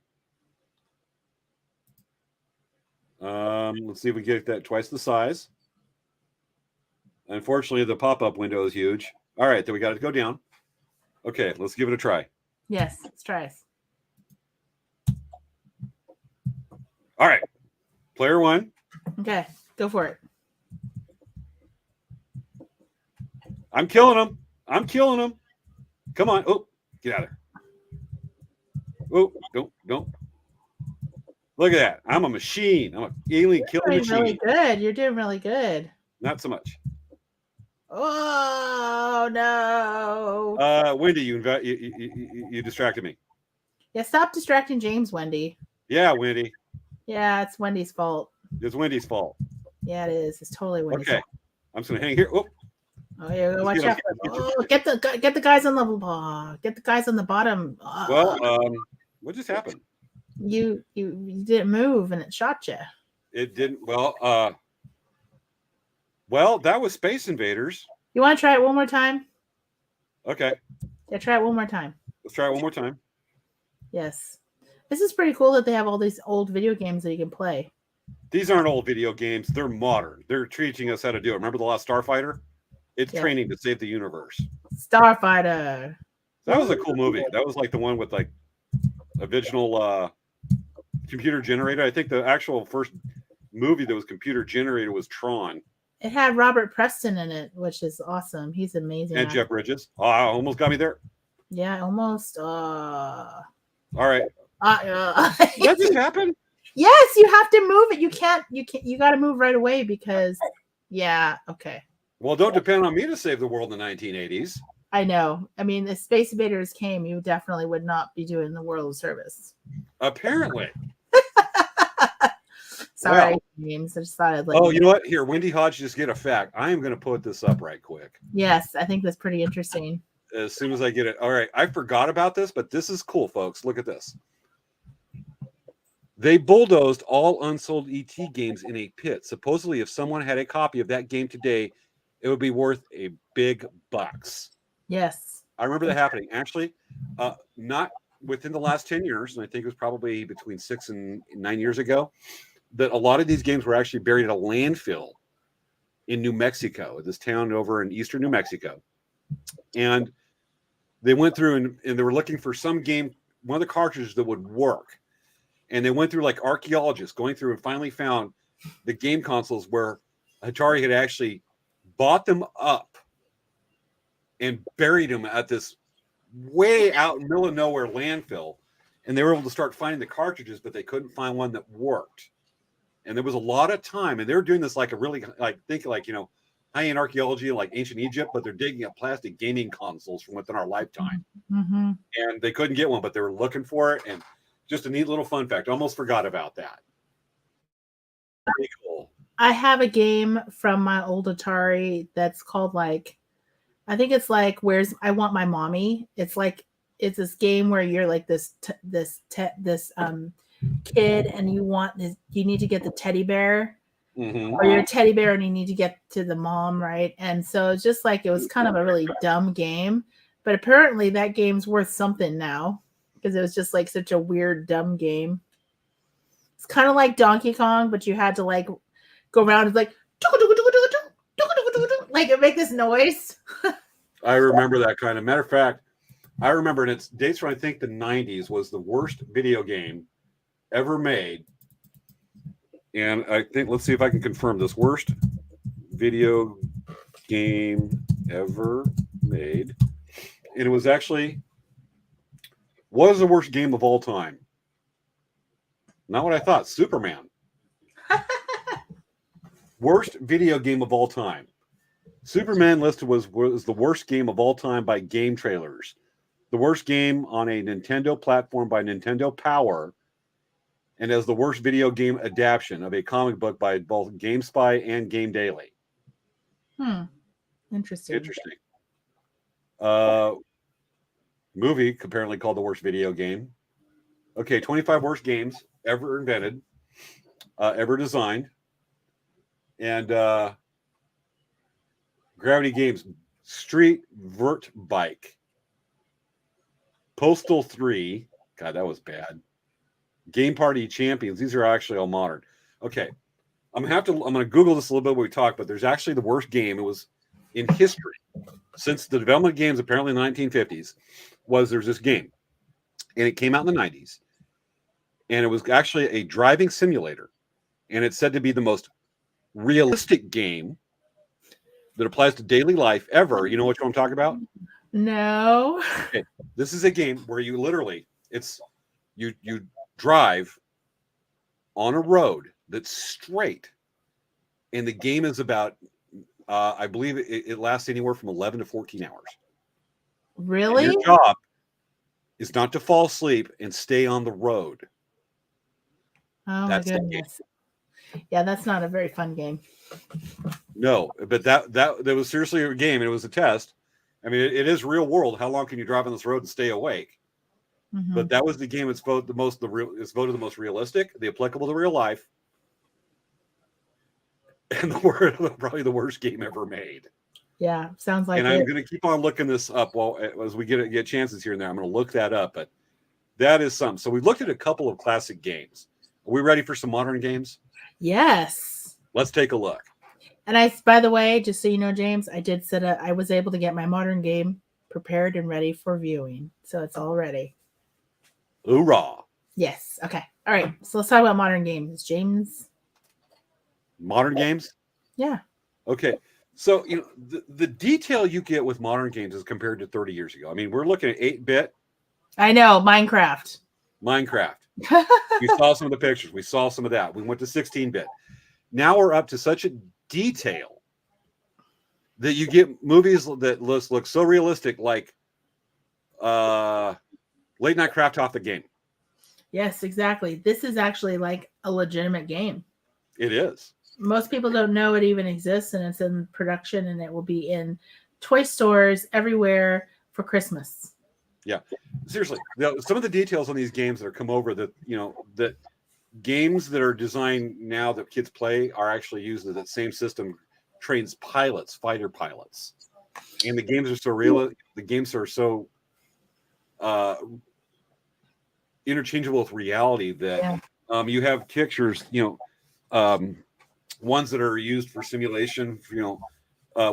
Let's see if we get that twice the size. Unfortunately, the pop-up window is huge. All right, then we got to go down. Okay, let's give it a try. Yes, let's try it. All right, player one. Okay, go for it. I'm killing him. I'm killing him. Come on. Oh, get out of there. Oh, don't. Look at that. I'm a machine. I'm an alien killing machine. Really good. You're doing really good. Not so much. Oh no. Wendy, you distracted me. Yeah, stop distracting James, Wendy. Yeah, Wendy. Yeah, it's Wendy's fault. It's Wendy's fault. Yeah, it is. It's totally Wendy's fault. I'm just gonna hang here. Oh, yeah, watch out. Get the guys on the get the guys on the bottom. Well, what just happened? You didn't move and it shot you. It didn't. Well, that was Space Invaders. You want to try it one more time? Okay. Yeah, try it one more time. Let's try it one more time. Yes. This is pretty cool that they have all these old video games that you can play. These aren't old video games. They're modern. They're teaching us how to do it. Remember the last Starfighter? It's training to save the universe. Starfighter. That was a cool movie. That was like the one with like original computer generated. I think the actual first movie that was computer generated was Tron. It had Robert Preston in it, which is awesome. He's amazing. And Jeff Bridges. Oh, almost got me there. Yeah, almost. All right. What just happened? Yes, you have to move it. You got to move right away because, yeah, okay. Well, don't depend on me to save the world in the 1980s. I know. I mean, if Space Invaders came, you definitely would not be doing the world service. Apparently. Sorry, James. I just thought I'd you know what? Here, Wendy Hodge, just get a fact. I am going to put this up right quick. Yes, I think that's pretty interesting. As soon as I get it. All right. I forgot about this, but this is cool, folks. Look at this. They bulldozed all unsold ET games in a pit. Supposedly, if someone had a copy of that game today, it would be worth a big bucks. Yes. I remember that happening. Actually, not within the last 10 years, and I think it was probably between 6 and 9 years ago, that a lot of these games were actually buried at a landfill in New Mexico, this town over in eastern New Mexico. And they went through and they were looking for some game, one of the cartridges that would work. And they went through like archaeologists going through and finally found the game consoles where Atari had actually bought them up and buried them at this way out in the middle of nowhere landfill. And they were able to start finding the cartridges, but they couldn't find one that worked. And there was a lot of time. And they were doing this like a really, like, think like, you know, high-end archaeology like ancient Egypt, but they're digging up plastic gaming consoles from within our lifetime. Mm-hmm. And they couldn't get one, but they were looking for it. And just a neat little fun fact. Almost forgot about that. Pretty cool. I have a game from my old Atari that's called like, I think it's like Where's I Want My Mommy. It's like it's this game where you're like this kid and you need to get the teddy bear, or you're a teddy bear and you need to get to the mom, right? And so it's just like it was kind of a really dumb game, but apparently that game's worth something now because it was just like such a weird dumb game. It's kind of like Donkey Kong, but you had to like go around and like it make this noise. I remember that kind of. Matter of fact, I remember, and it's dates from I think the 90s was the worst video game ever made. And I think, let's see if I can confirm this. Worst video game ever made. And it was actually, what is the worst game of all time? Not what I thought. Superman. Worst video game of all time. Superman listed was the worst game of all time by Game Trailers. The worst game on a Nintendo platform by Nintendo Power, and as the worst video game adaptation of a comic book by both GameSpy and Game Daily. Interesting. Movie apparently called the worst video game. Okay, 25 worst games ever invented, ever designed. And Gravity Games, Street Vert Bike, Postal 3. God, that was bad. Game Party Champions. These are actually all modern. Okay, I'm gonna Google this a little bit when we talk, but there's actually the worst game. It was in history since the development of games, apparently in the 1950s. There's this game, and it came out in the 90s, and it was actually a driving simulator, and it's said to be the most realistic game that applies to daily life ever. You know what I'm talking about? No. Okay. This is a game where you literally you drive on a road that's straight, and the game is about I believe it lasts anywhere from 11 to 14 hours. Really? And your job is not to fall asleep and stay on the road. Oh That's my goodness. Yeah, that's not a very fun game. No, but that was seriously a game, and it was a test. I mean, it is real world. How long can you drive on this road and stay awake? Mm-hmm. But that was the game. It's voted the most realistic, the applicable to real life, and probably the worst game ever made. Yeah, sounds like. And I'm going to keep on looking this up as we get chances here and there. I'm going to look that up, but that is something. So we looked at a couple of classic games. Are we ready for some modern games? Yes. Let's take a look. And by the way, just so you know, James, I was able to get my modern game prepared and ready for viewing. So it's all ready. Hoorah. Yes. Okay. All right. So let's talk about modern games, James. Modern games? Yeah. Okay. So, the detail you get with modern games is compared to 30 years ago. I mean, we're looking at 8-bit. I know. Minecraft. We saw some of the pictures. We saw some of that. We went to 16-bit. Now we're up to such a detail that you get movies that look so realistic, like Late Night Craft Off the Game. Yes, exactly. This is actually like a legitimate game. It is. Most people don't know it even exists, and it's in production, and it will be in toy stores everywhere for Christmas. Yeah, seriously. Some of the details on these games that are come over that games that are designed now that kids play are actually used in that same system trains pilots, fighter pilots, and the games are so real. The games are so interchangeable with reality that you have pictures, ones that are used for simulation,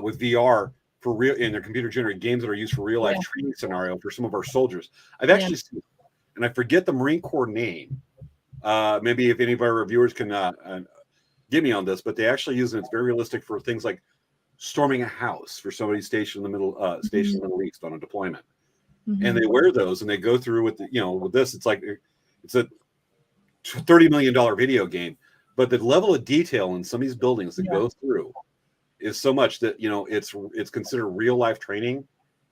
with VR for real, and they're computer generated games that are used for real life training scenario for some of our soldiers. I've actually seen, and I forget the Marine Corps name. Maybe if any of our reviewers can get me on this, but they actually use it. It's very realistic for things like storming a house for somebody stationed in the Middle East on a deployment. Mm-hmm. And they wear those and they go through with with this. It's like it's a $30 million video game, but the level of detail in some of these buildings that go through is so much that it's considered real life training,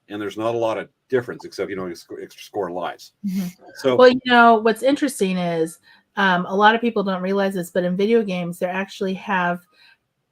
and there's not a lot of difference except extra score lives. Mm-hmm. So what's interesting is a lot of people don't realize this, but in video games they actually have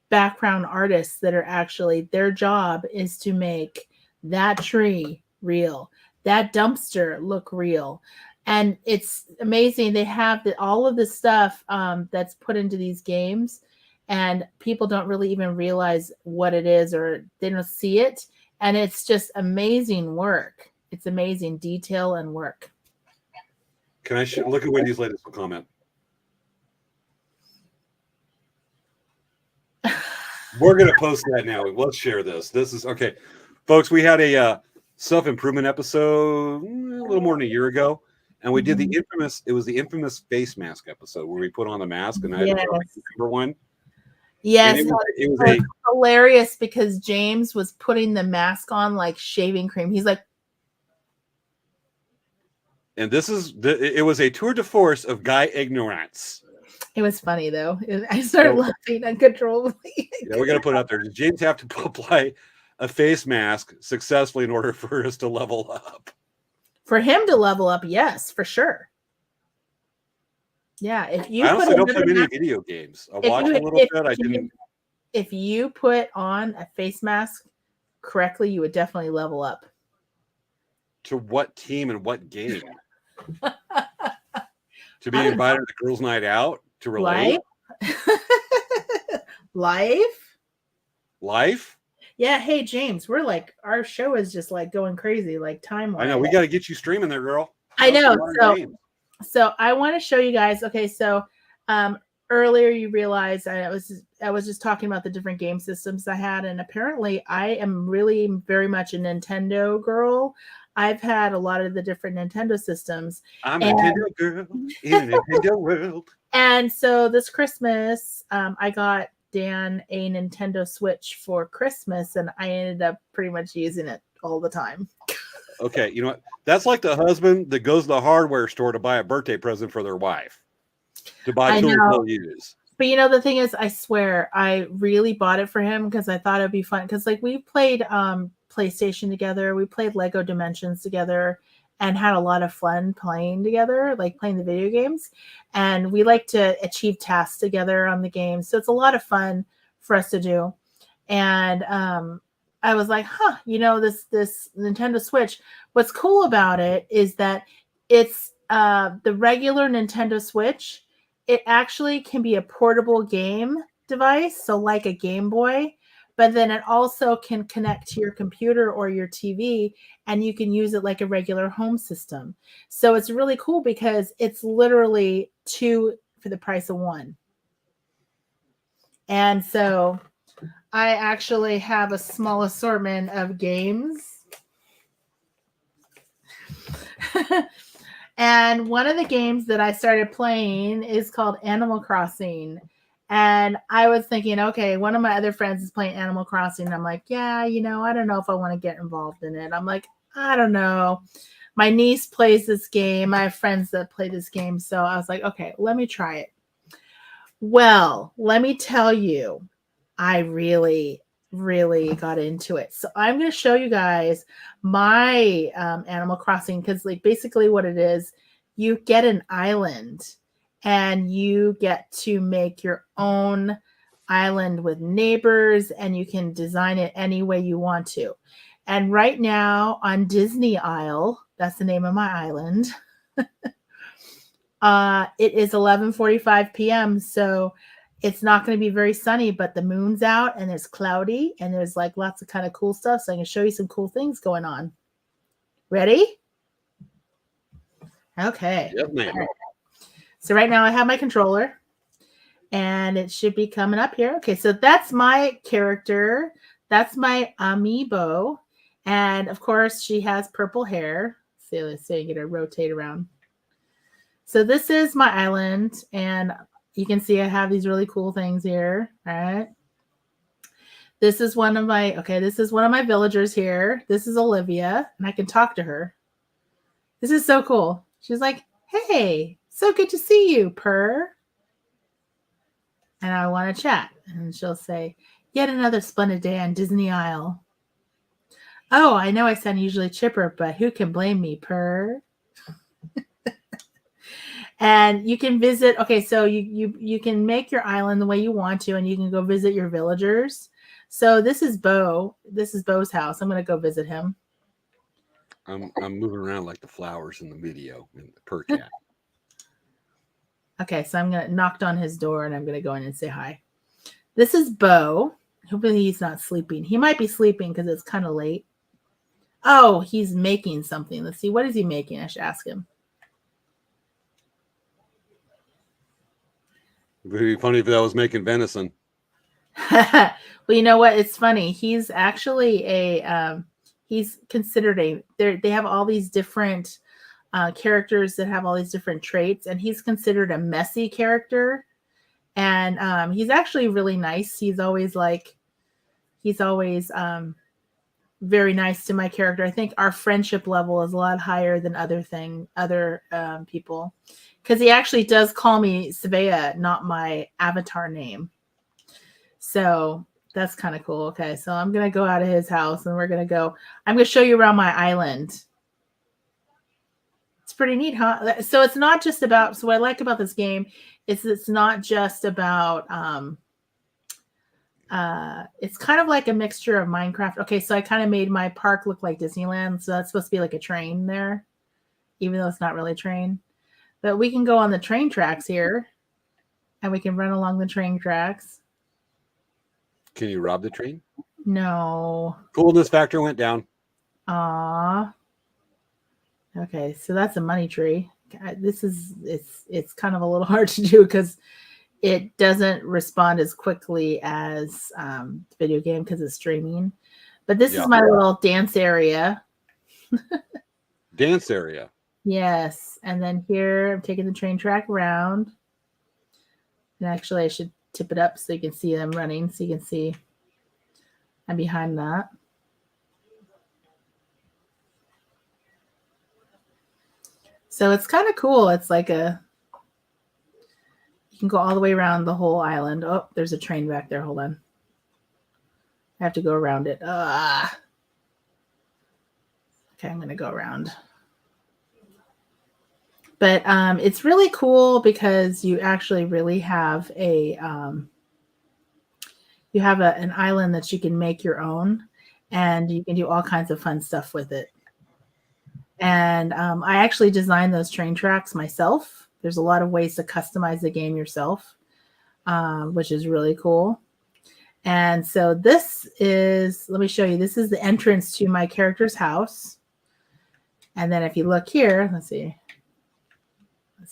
background artists that are actually, their job is to make that tree real, that dumpster look real. And it's amazing. They have all of the stuff that's put into these games, and people don't really even realize what it is, or they don't see it. And it's just amazing work. It's amazing detail and work. Can I look at Wendy's latest comment? We're going to post that now. Let's share this. This is okay. Folks, we had a self-improvement episode a little more than a year ago. And we did the infamous face mask episode where we put on the mask, and I had to number one. Yes, it was hilarious because James was putting the mask on like shaving cream. He's like, And it was a tour de force of guy ignorance. It was funny though. I started laughing uncontrollably. Yeah, we got to put it out there. Did James have to apply a face mask successfully in order for us to level up? For him to level up, yes, for sure. Yeah, if you I honestly don't play many video games. I watch a little bit. I didn't. If you put on a face mask correctly, you would definitely level up. To what team and what game? To be invited to girls' night out to relate? Life? Yeah. Hey, James, we're like, our show is just like going crazy, like time-wise. I know. We got to get you streaming there, girl. I know. So I want to show you guys. Okay, so earlier you realized I was just talking about the different game systems I had, and apparently I am really very much a Nintendo girl. I've had a lot of the different Nintendo systems. I'm a Nintendo girl in a Nintendo world. And so this Christmas, I got Dan a Nintendo Switch for Christmas, and I ended up pretty much using it all the time. Okay, you know what? That's like the husband that goes to the hardware store to buy a birthday present for their wife. To buy tools they'll use. But you know, the thing is, I swear, I really bought it for him because I thought it'd be fun. Because like we played PlayStation together, we played Lego Dimensions together, and had a lot of fun playing together, like playing the video games. And we like to achieve tasks together on the game, so it's a lot of fun for us to do. And I was like, you know, this Nintendo Switch. What's cool about it is that it's the regular Nintendo Switch. It actually can be a portable game device, so like a Game Boy, but then it also can connect to your computer or your TV, and you can use it like a regular home system. So it's really cool because it's literally 2 for the price of 1. And so I actually have a small assortment of games. And one of the games that I started playing is called Animal Crossing. And I was thinking, okay, one of my other friends is playing Animal Crossing. And I'm like, yeah, you know, I don't know if I want to get involved in it. I'm like, I don't know. My niece plays this game. I have friends that play this game. So I was like, okay, let me try it. Well, let me tell you, I really got into it. So I'm going to show you guys my Animal Crossing, because like basically what it is, you get an island and you get to make your own island with neighbors, and you can design it any way you want to. And right now on Disney Isle, that's the name of my island, it is 11:45 p.m. So it's not going to be very sunny, but the moon's out and it's cloudy and there's like lots of kind of cool stuff. So I can show you some cool things going on. Ready? Okay. Yep, ma'am. Right. So right now I have my controller and it should be coming up here. Okay. So that's my character. That's my amiibo. And of course she has purple hair. So let's see, get her rotate around. So this is my island, and you can see I have these really cool things here. All right. This is one of my villagers here. This is Olivia, and I can talk to her. This is so cool. She's like, hey, so good to see you, purr. And I want to chat. And she'll say, yet another splendid day on Disney Isle. Oh, I know I sound usually chipper, but who can blame me, purr? And you can visit. Okay, so you can make your island the way you want to, and you can go visit your villagers. So this is Bo. This is Bo's house. I'm going to go visit him. I'm moving around like the flowers in the video in the per cat. Okay, so I'm going to knock on his door, and I'm going to go in and say hi. This is Bo. Hopefully he's not sleeping. He might be sleeping because it's kind of late. Oh, he's making something. Let's see. What is he making? I should ask him. It would be funny if that was making venison. Well, you know what? It's funny. He's actually he's considered they have all these different characters that have all these different traits, and he's considered a messy character. And he's actually really nice. He's always very nice to my character. I think our friendship level is a lot higher than other people, because he actually does call me Svea, not my avatar name. So that's kind of cool. Okay, so I'm gonna go out of his house and I'm gonna show you around my island. It's pretty neat, huh? So it's not just about, so what I like about this game is it's not just about it's kind of like a mixture of Minecraft. Okay, so I kind of made my park look like Disneyland, so that's supposed to be like a train there, even though it's not really a train. But we can go on the train tracks here, and we can run along the train tracks. Can you rob the train? No. Coolness factor went down. Aww. Okay, so that's a money tree. It's kind of a little hard to do because it doesn't respond as quickly as the video game because it's streaming. But this is my little dance area. Dance area. Yes, and then here I'm taking the train track around. And actually, I should tip it up so you can see them running. So you can see I'm behind that. So it's kind of cool. It's like you can go all the way around the whole island. Oh, there's a train back there. Hold on. I have to go around it. Okay, I'm going to go around. But it's really cool because you actually really have an island that you can make your own, and you can do all kinds of fun stuff with it. And I actually designed those train tracks myself. There's a lot of ways to customize the game yourself, which is really cool. And so this is, let me show you, this is the entrance to my character's house. And then if you look here, let's see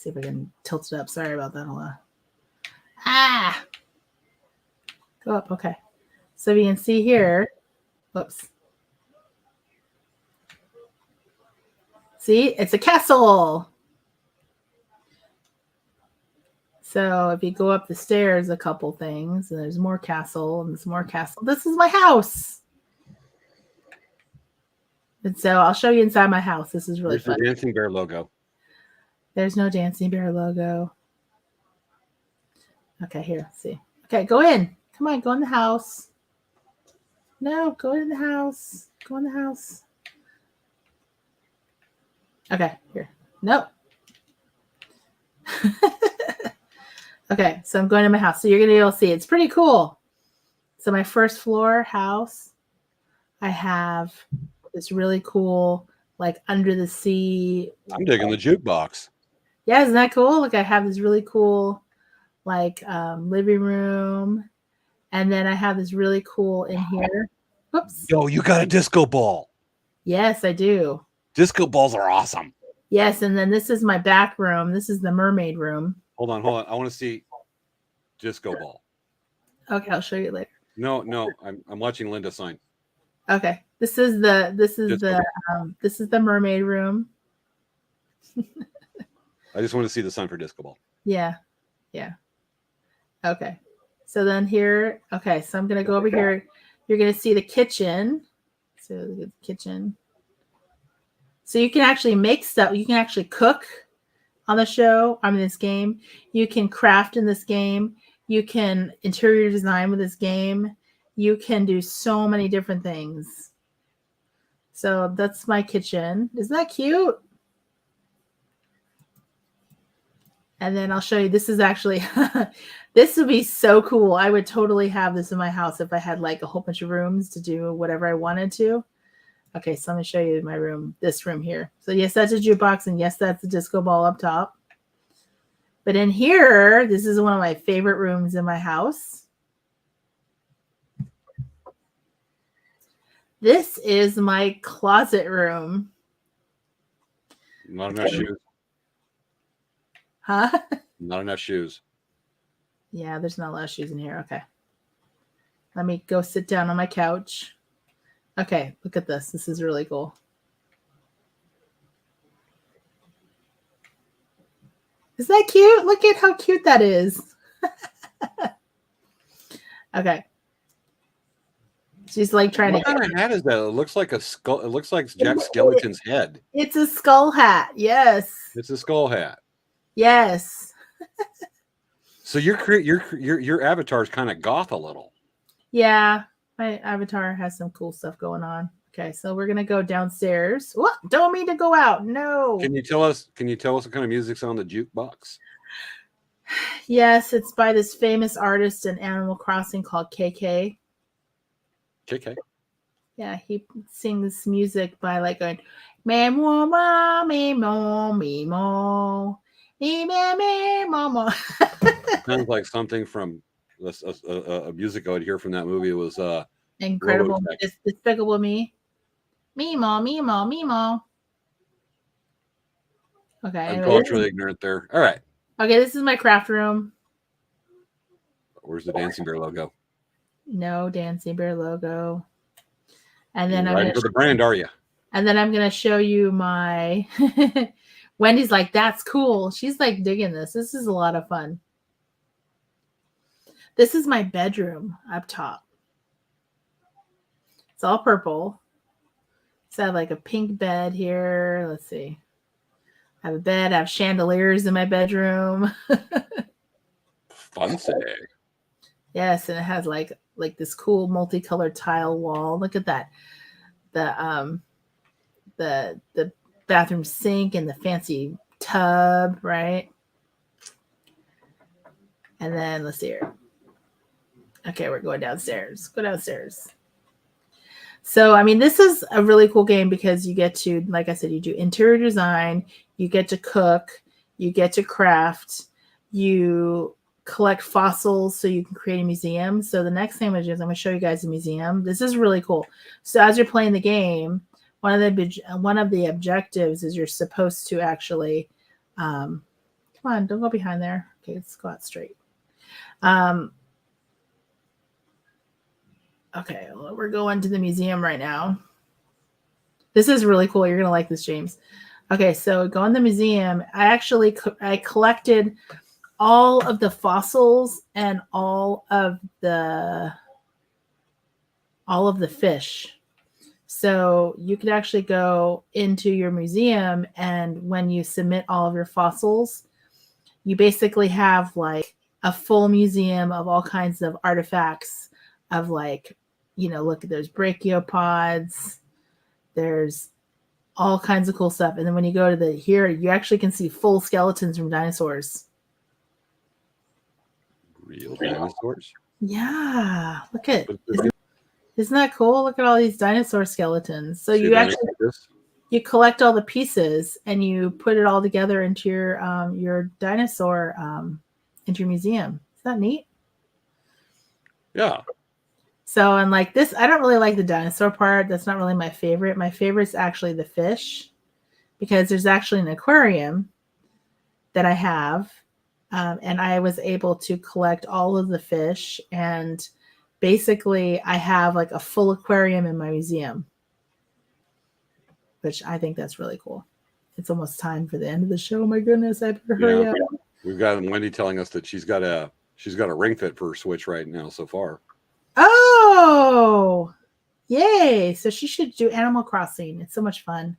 if I can tilt it up. Sorry about that. Hold on. Go up. Okay. So you can see here, whoops. See, it's a castle. So if you go up the stairs, a couple things, and there's more castle, and there's more castle. This is my house. And so I'll show you inside my house. This is really fun. There's the Dancing Bear logo. There's no Dancing Bear logo. Okay, here, see. Okay, go in. Come on, go in the house. No, go in the house. Go in the house. Okay, here. Nope. Okay, so I'm going to my house. So you're going to be able to see. It's pretty cool. So my first floor house, I have this really cool, like under the sea. I'm digging the jukebox. Yeah, isn't that cool? Like I have this really cool, like living room. And then I have this really cool in here. Whoops. Yo, you got a disco ball. Yes, I do. Disco balls are awesome. Yes, and then this is my back room. This is the mermaid room. Hold on. I want to see disco ball. Okay, I'll show you later. No, I'm watching Linda sign. Okay, this is the mermaid room. I just want to see the sign for disco ball. Yeah. Okay, so then here. Okay, so I'm gonna go over here. You're gonna see the kitchen. So the kitchen. So you can actually make stuff. You can actually cook on the show. I mean, this game. You can craft in this game. You can interior design with this game. You can do so many different things. So that's my kitchen. Isn't that cute? And then I'll show you. This is actually, this would be so cool. I would totally have this in my house if I had like a whole bunch of rooms to do whatever I wanted to. Okay, so let me show you my room, this room here. So yes, that's a jukebox, and yes, that's a disco ball up top. But in here, this is one of my favorite rooms in my house. This is my closet room. Not enough shoes. Huh? Not enough shoes. Yeah, there's not a lot of shoes in here. Okay. Let me go sit down on my couch. Okay, look at this. This is really cool. Is that cute? Look at how cute that is. Okay. She's like trying What to. kind of hat is that? It looks like a skull. It looks like Jack Skellington's head. It's a skull hat. Yes. It's a skull hat. Yes. So your avatar is kind of goth a little. Yeah, my avatar has some cool stuff going on. Okay, so we're gonna go downstairs. What? Don't mean to go out. No. Can you tell us what kind of music's on the jukebox? Yes, it's by this famous artist in Animal Crossing called KK. KK. Yeah, he sings music by like going me mo ma me mo me mo me me me mo mo. Sounds like something from a music I would hear from that movie. It was Incredible, Robotech. Despicable Me. Me mo me mo me mo. Okay, I'm anyway, culturally ignorant there. All right. okay, this is my craft room. Where's the Dancing Bear logo? No Dancing Bear logo. And You're then riding for the brand, are you? And then I'm gonna show you my. Wendy's like, that's cool. She's like digging this. This is a lot of fun. This is my bedroom up top. It's all purple. So I have like a pink bed here. Let's see. I have a bed. I have chandeliers in my bedroom. Fancy. Yes, and it has like this cool multicolored tile wall. Look at that. The bathroom sink and the fancy tub, right? And then let's see here. Okay, we're going downstairs. Go downstairs. So, I mean, this is a really cool game because you get to, like I said, you do interior design, you get to cook, you get to craft, you collect fossils so you can create a museum. So the next thing I'm going to show you guys a museum. This is really cool. So as you're playing the game, one of the objectives is you're supposed to actually, come on, don't go behind there. Okay, let's go out straight. Okay, well, we're going to the museum right now. This is really cool. You're going to like this, James. Okay, so go in the museum. I collected all of the fossils and all of the fish. So you could actually go into your museum, and when you submit all of your fossils, you basically have like a full museum of all kinds of artifacts of like, look, there's brachiopods, there's all kinds of cool stuff. And then when you go to here, you actually can see full skeletons from dinosaurs. Real dinosaurs? Yeah. Look at, isn't that cool? Look at all these dinosaur skeletons. So you actually, you collect all the pieces and you put it all together into your dinosaur, into your museum. Is that neat? Yeah. So, and like this, I don't really like the dinosaur part. That's not really my favorite. My favorite is actually the fish, because there's actually an aquarium that I have. And I was able to collect all of the fish. And basically, I have like a full aquarium in my museum, which I think that's really cool. It's almost time for the end of the show. My goodness, I better hurry up. We've got Wendy telling us that she's got a ring fit for her Switch right now so far. Oh, yay. So she should do Animal Crossing. It's so much fun.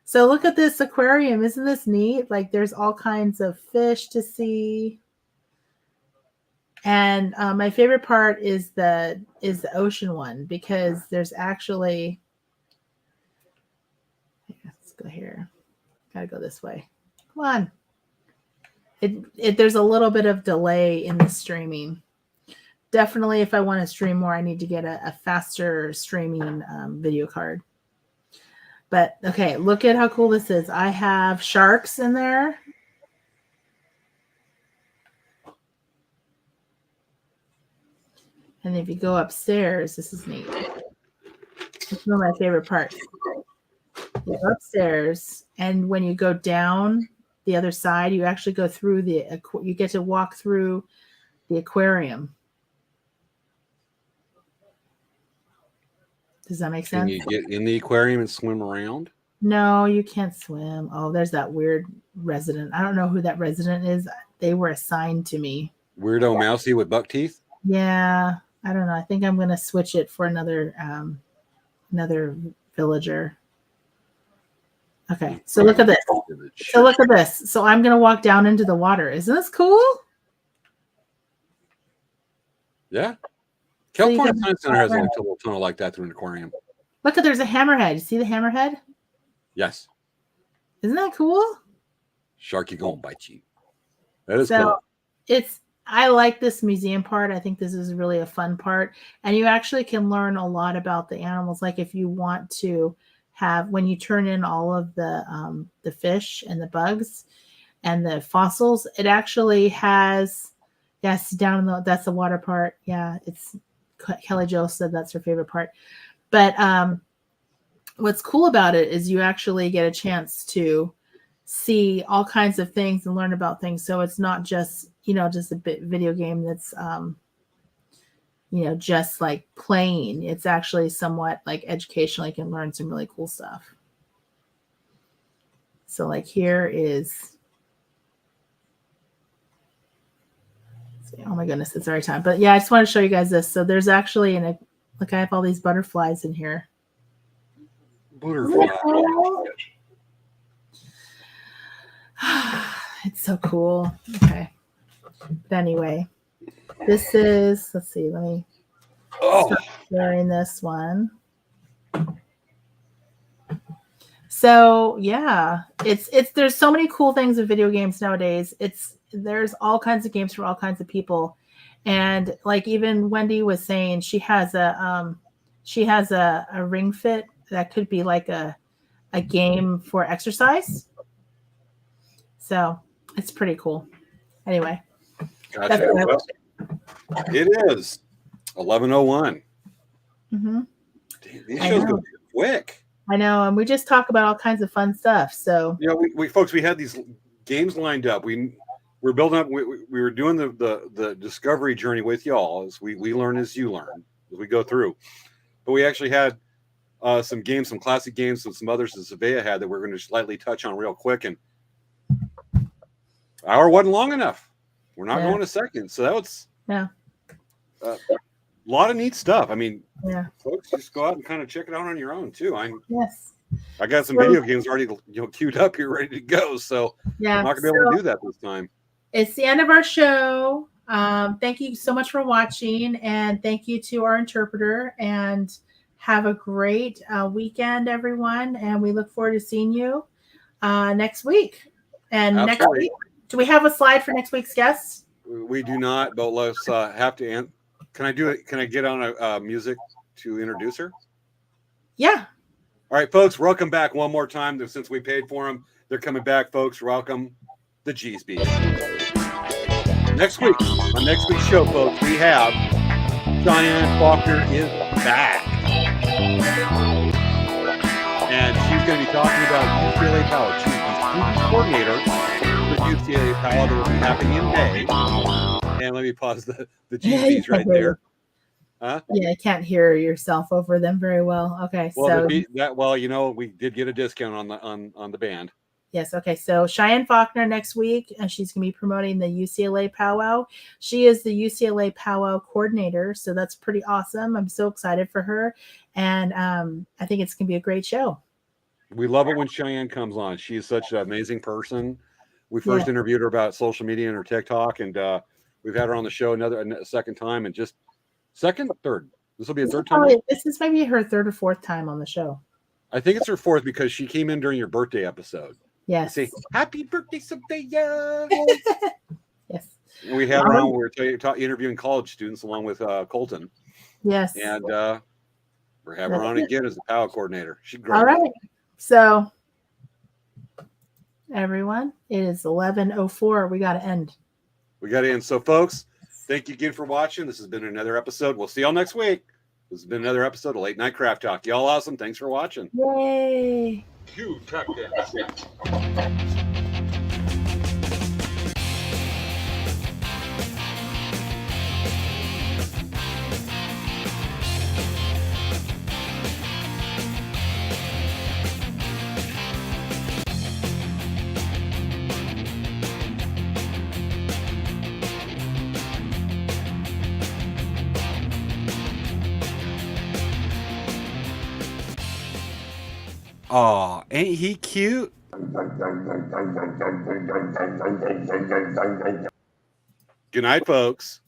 So look at this aquarium. Isn't this neat? Like there's all kinds of fish to see. And my favorite part is the ocean one, because there's actually, let's go here. Gotta go this way. Come on. There's a little bit of delay in the streaming. Definitely, if I want to stream more, I need to get a faster streaming video card. But okay, look at how cool this is. I have sharks in there. And if you go upstairs, this is neat. This is one of my favorite parts. You go upstairs, and when you go down the other side, you actually go through you get to walk through the aquarium. Does that make sense? Can you get in the aquarium and swim around? No, you can't swim. Oh, there's that weird resident. I don't know who that resident is. They were assigned to me. Weirdo mousy with buck teeth? Yeah. I don't know. I think I'm going to switch it for another villager. Okay, so look at this. So I'm going to walk down into the water. Isn't this cool? Yeah. So California Science Center has a little tunnel like that through an aquarium. Look at, there's a hammerhead. You see the hammerhead? Yes. Isn't that cool? Sharky gonna bite you. That is cool. I like this museum part. I think this is really a fun part. And you actually can learn a lot about the animals. Like if you want to have, when you turn in all of the fish and the bugs and the fossils, it actually has, yes, that's the water part. Yeah, it's Kelly Jo said that's her favorite part. But what's cool about it is you actually get a chance to see all kinds of things and learn about things. So it's not just, just a video game that's, just like playing. It's actually somewhat like educational. You can learn some really cool stuff. So like here is, oh my goodness, it's already time. But yeah, I just want to show you guys this. So there's actually, look, I have all these butterflies in here. Butterfly. It's so cool. Okay. But anyway, this is, let's see, let me start sharing this one. So yeah, there's so many cool things in video games nowadays. There's all kinds of games for all kinds of people. And like even Wendy was saying, she has a Ring Fit that could be like a game for exercise. So it's pretty cool. Anyway. Gotcha. Well, it is 11:01. Mm-hmm. These shows go quick. I know, and we just talk about all kinds of fun stuff. So we folks, we had these games lined up. We're building up. We were doing the discovery journey with y'all as we learn as you learn as we go through. But we actually had some games, some classic games, and some others that Savea had that we're going to slightly touch on real quick. And hour wasn't long enough. We're not going a second. So that was a lot of neat stuff. I mean, folks, just go out and kind of check it out on your own too. I got some video games already queued up here, ready to go. So I'm not gonna be able to do that this time. It's the end of our show. Thank you so much for watching, and thank you to our interpreter. And have a great weekend, everyone. And we look forward to seeing you next week. And next week. Do we have a slide for next week's guest? We do not, but let's have to end. Can I do it? Can I get on a music to introduce her? Yeah. All right, folks, welcome back one more time. Since we paid for them, they're coming back, folks. Welcome, the G's Bees. Next week, on next week's show, folks, we have Cheyenne Faulkner is back. And she's going to be talking about UCLA Power. She's the student coordinator UCLA Powell that will be happening in May. And let me pause the GPs right there. Huh? Yeah, I can't hear yourself over them very well. Okay, well, we did get a discount on the band. Yes. Okay. So Cheyenne Faulkner next week, and she's going to be promoting the UCLA Powwow. She is the UCLA Powwow coordinator, so that's pretty awesome. I'm so excited for her, and I think it's going to be a great show. We love it when Cheyenne comes on. She is such an amazing person. We first interviewed her about social media and her TikTok, and we've had her on the show a second time, and just third. This will be a third time. This is maybe her third or fourth time on the show. I think it's her fourth because she came in during your birthday episode. Yes. Say happy birthday, Savea. Yes. And we had her on. We were interviewing college students along with Colton. Yes. And we're having her on again as the POW coordinator. She's great. All right. So, everyone, it is 11:04. We got to end. So, folks, thank you again for watching. This has been another episode. We'll see y'all next week. This has been another episode of Late Night Craft Talk. Y'all awesome. Thanks for watching. Yay. You tucked in. Oh, ain't he cute? Good night, folks.